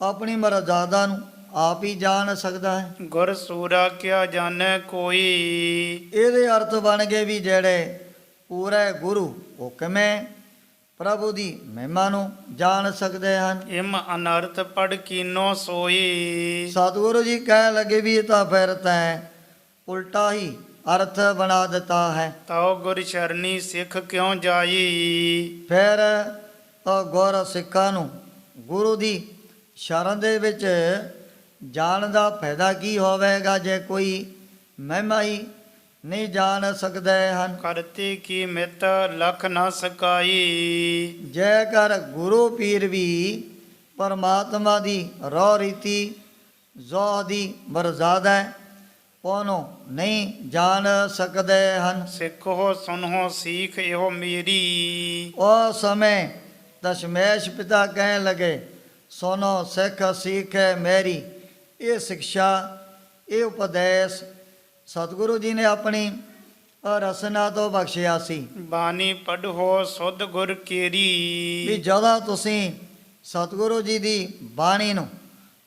ਆਪਣੀ ਮਰਜ਼ਾਦਾ ਨੂੰ ਆਪ ਹੀ ਜਾਣ ਸਕਦਾ ਹੈ। ਗੁਰ ਸੂਰਾ ਕਿਆ ਜਾਣੈ ਕੋਈ। ਇਹਦੇ ਅਰਥ ਬਣ ਗਏ ਵੀ ਜਿਹੜੇ ਪੂਰੇ ਗੁਰੂ ਉਹ ਕਿਵੇਂ ਪ੍ਰਭੂ ਦੀ ਮਹਿਮਾ ਨੂੰ ਜਾਣ ਸਕਦੇ ਹਨ। ਇਮ ਅਨਰਥ ਪੜ ਕੀਨੋ ਸੋਈ। ਸਤਿਗੁਰੂ ਜੀ ਕਹਿ ਲੱਗੇ ਵੀ ਇਹ ਤਾਂ ਫਿਰ ਤੈਂ ਉਲਟਾ ਹੀ ਅਰਥ ਬਣਾ ਦਿੱਤਾ ਹੈ। ਤਉ ਗੁਰ ਸ਼ਰਣੀ ਸਿੱਖ ਕਿਉ ਜਾਈ। ਫਿਰ ਗੁਰ ਸਿੱਖਾਂ ਨੂੰ ਗੁਰੂ ਦੀ ਸ਼ਰਨ ਦੇ ਵਿੱਚ ਜਾਣ ਦਾ ਫਾਇਦਾ ਕੀ ਹੋਵੇਗਾ ਜੇ ਕੋਈ ਮਹਿਮਾ ਹੀ ਨਹੀਂ ਜਾਣ ਸਕਦੇ ਹਨ। ਕਰਤੇ ਕੀ ਮਿਤ ਲਖ ਨ ਸਕਾਈ। ਜੇਕਰ ਗੁਰੂ ਪੀਰ ਵੀ ਪਰਮਾਤਮਾ ਦੀ ਰੌ ਰੀਤੀ ਜੋ ਦੀ ਮਰਜ਼ਾਦਾ ਉਹਨੂੰ ਨਹੀਂ ਜਾਣ ਸਕਦੇ ਹਨ। ਸਿੱਖੋ ਸੁਨੋ ਸੀਖ ਇਹੋ ਮੇਰੀ। ਉਸ ਸਮੇਂ ਦਸ਼ਮੇਸ਼ ਪਿਤਾ ਕਹਿਣ ਲੱਗੇ ਸੁਨੋ ਸਿੱਖ ਸੀਖੇ ਮੇਰੀ। ਇਹ ਸਿੱਖਿਆ, ਇਹ ਉਪਦੇਸ਼ ਸਤਿਗੁਰੂ ਜੀ ਨੇ ਆਪਣੀ ਰਸਨਾ ਤੋਂ ਬਖਸ਼ਿਆ ਸੀ। ਬਾਣੀ ਪੜ੍ਹੋ ਸੁਧ ਗੁਰ ਵੀ ਕੇਰੀ। ਜਦੋਂ ਤੁਸੀਂ ਸਤਿਗੁਰੂ ਜੀ ਦੀ ਬਾਣੀ ਨੂੰ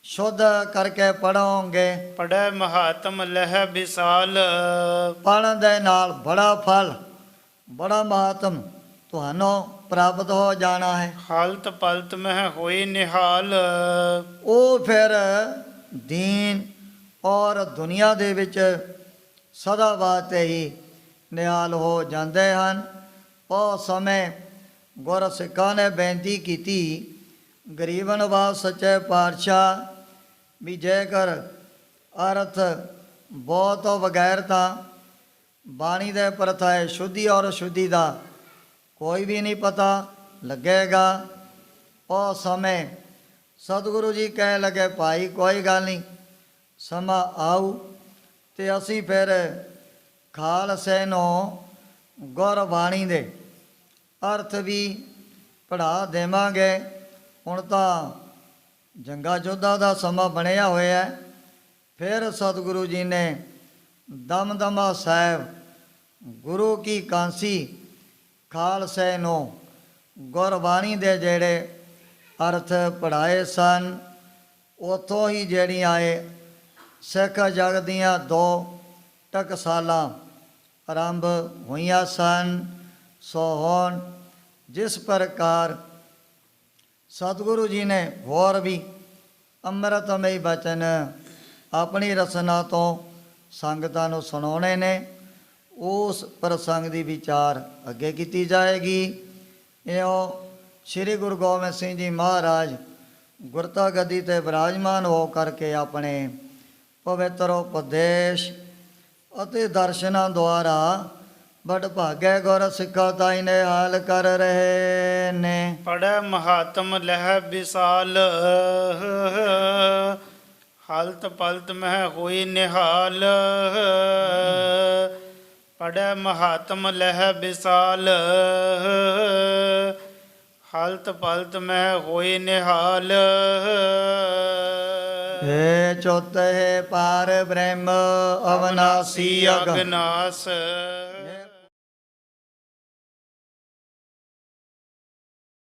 ਸ਼ੁੱਧ ਕਰਕੇ ਪੜੋਗੇ, ਪੜੈ ਮਹਾਤਮ ਲਹਿ ਵਿਸਾਲ। ਪੜ੍ਹਨ ਦੇ ਨਾਲ ਬੜਾ ਫਲ, ਬੜਾ ਮਹਾਤਮ ਤੁਹਾਨੂੰ ਪ੍ਰਾਪਤ ਹੋ ਜਾਣਾ ਹੈ। ਹਾਲਤ ਪਲਤ ਮਹਿ ਹੋਏ ਨਿਹਾਲ। ਉਹ ਫਿਰ ਦੀਨ ਔਰ ਦੁਨੀਆ ਦੇ ਵਿੱਚ ਸਦਾ ਵਾਸਤੇ ਹੀ ਨਿਹਾਲ ਹੋ ਜਾਂਦੇ ਹਨ। ਉਹ ਸਮੇਂ ਗੁਰ ਸਿੱਖਾਂ ਨੇ ਬੇਨਤੀ ਕੀਤੀ, ਗਰੀਬ ਨਵਾਜ਼ ਸੱਚੇ ਪਾਤਸ਼ਾਹ, ਵੀ ਜੇਕਰ ਅਰਥ ਬਹੁਤ ਤੋਂ ਬਗੈਰ ਤਾਂ ਬਾਣੀ ਦੇ ਪ੍ਰਥਾਏ ਸ਼ੁੱਧੀ ਔਰ ਸ਼ੁੱਧੀ ਦਾ ਕੋਈ ਵੀ ਨਹੀਂ ਪਤਾ ਲੱਗੇਗਾ। ਉਹ ਸਮੇਂ ਸਤਿਗੁਰੂ ਜੀ ਕਹਿ ਲਗੇ, ਭਾਈ ਕੋਈ ਗੱਲ ਨਹੀਂ, ਸਮਾਂ ਆਊ ਤੇ ਅਸੀਂ ਫਿਰ ਖਾਲਸੇ ਨੂੰ ਗੁਰਬਾਣੀ ਦੇ ਅਰਥ ਵੀ ਪੜ੍ਹਾ ਦੇਵਾਂਗੇ। ਹੁਣ ਤਾਂ ਜੰਗਾ ਯੁੱਧਾਂ ਦਾ ਸਮਾਂ ਬਣਿਆ ਹੋਇਆ ਹੈ। ਫਿਰ ਸਤਿਗੁਰੂ ਜੀ ਨੇ ਦਮਦਮਾ ਸਾਹਿਬ ਗੁਰੂ ਕੀ ਕਾਂਸੀ ਖਾਲਸੇ ਨੂੰ ਗੁਰਬਾਣੀ ਦੇ ਜਿਹੜੇ ਅਰਥ ਪੜ੍ਹਾਏ ਸਨ, ਉੱਥੋਂ ਹੀ ਜਿਹੜੀਆਂ ਇਹ ਸਿੱਖ ਜਗਤ ਦੀਆਂ 2 ਟਕਸਾਲਾਂ ਆਰੰਭ ਹੋਈਆਂ ਸਨ। ਸੋ ਹੁਣ ਜਿਸ ਪ੍ਰਕਾਰ ਸਤਿਗੁਰੂ ਜੀ ਨੇ ਹੋਰ ਵੀ ਅੰਮ੍ਰਿਤਮਈ ਬਚਨ ਆਪਣੀ ਰਸਨਾ ਤੋਂ ਸੰਗਤਾਂ ਨੂੰ ਸੁਣਾਉਣੇ ਨੇ, ਉਸ ਪ੍ਰਸੰਗ ਦੀ ਵਿਚਾਰ ਅੱਗੇ ਕੀਤੀ ਜਾਏਗੀ। ਇਉਂ ਸ੍ਰੀ ਗੁਰੂ ਗੋਬਿੰਦ ਸਿੰਘ ਜੀ ਮਹਾਰਾਜ ਗੁਰਤਾ ਗੱਦੀ 'ਤੇ ਬਿਰਾਜਮਾਨ ਹੋ ਕਰਕੇ ਆਪਣੇ ਪਵਿੱਤਰ ਉਪਦੇਸ਼ ਅਤੇ ਦਰਸ਼ਨਾਂ ਦੁਆਰਾ ਬੜ ਭਾਗੇ ਗੁਰ ਸਿੱਖਾ ਤਾਈ ਨੇ ਹਾਲ ਕਰ ਰਹੇ ਨੇ। ਪੜੈ ਮਹਾਤਮ ਲਹਿ ਵਿਸਾਲ। ਹਾਲਤ ਪਲਤ ਮਹਿ ਹੋਈ ਨਿਹਾਲ। ਪੜੈ ਮਹਾਤਮ ਲਹਿ ਵਿਸਾਲ। ਹਾਲਤ ਪਲਤ ਮਹਿ ਹੋਈ ਨਿਹਾਲ। ਹੇ ਚੌਥੇ ਪਾਰ ਬ੍ਰਹਮ ਅਵਨਾਸੀ ਅਗਨਾਸ। ਅਗਨਾਸ।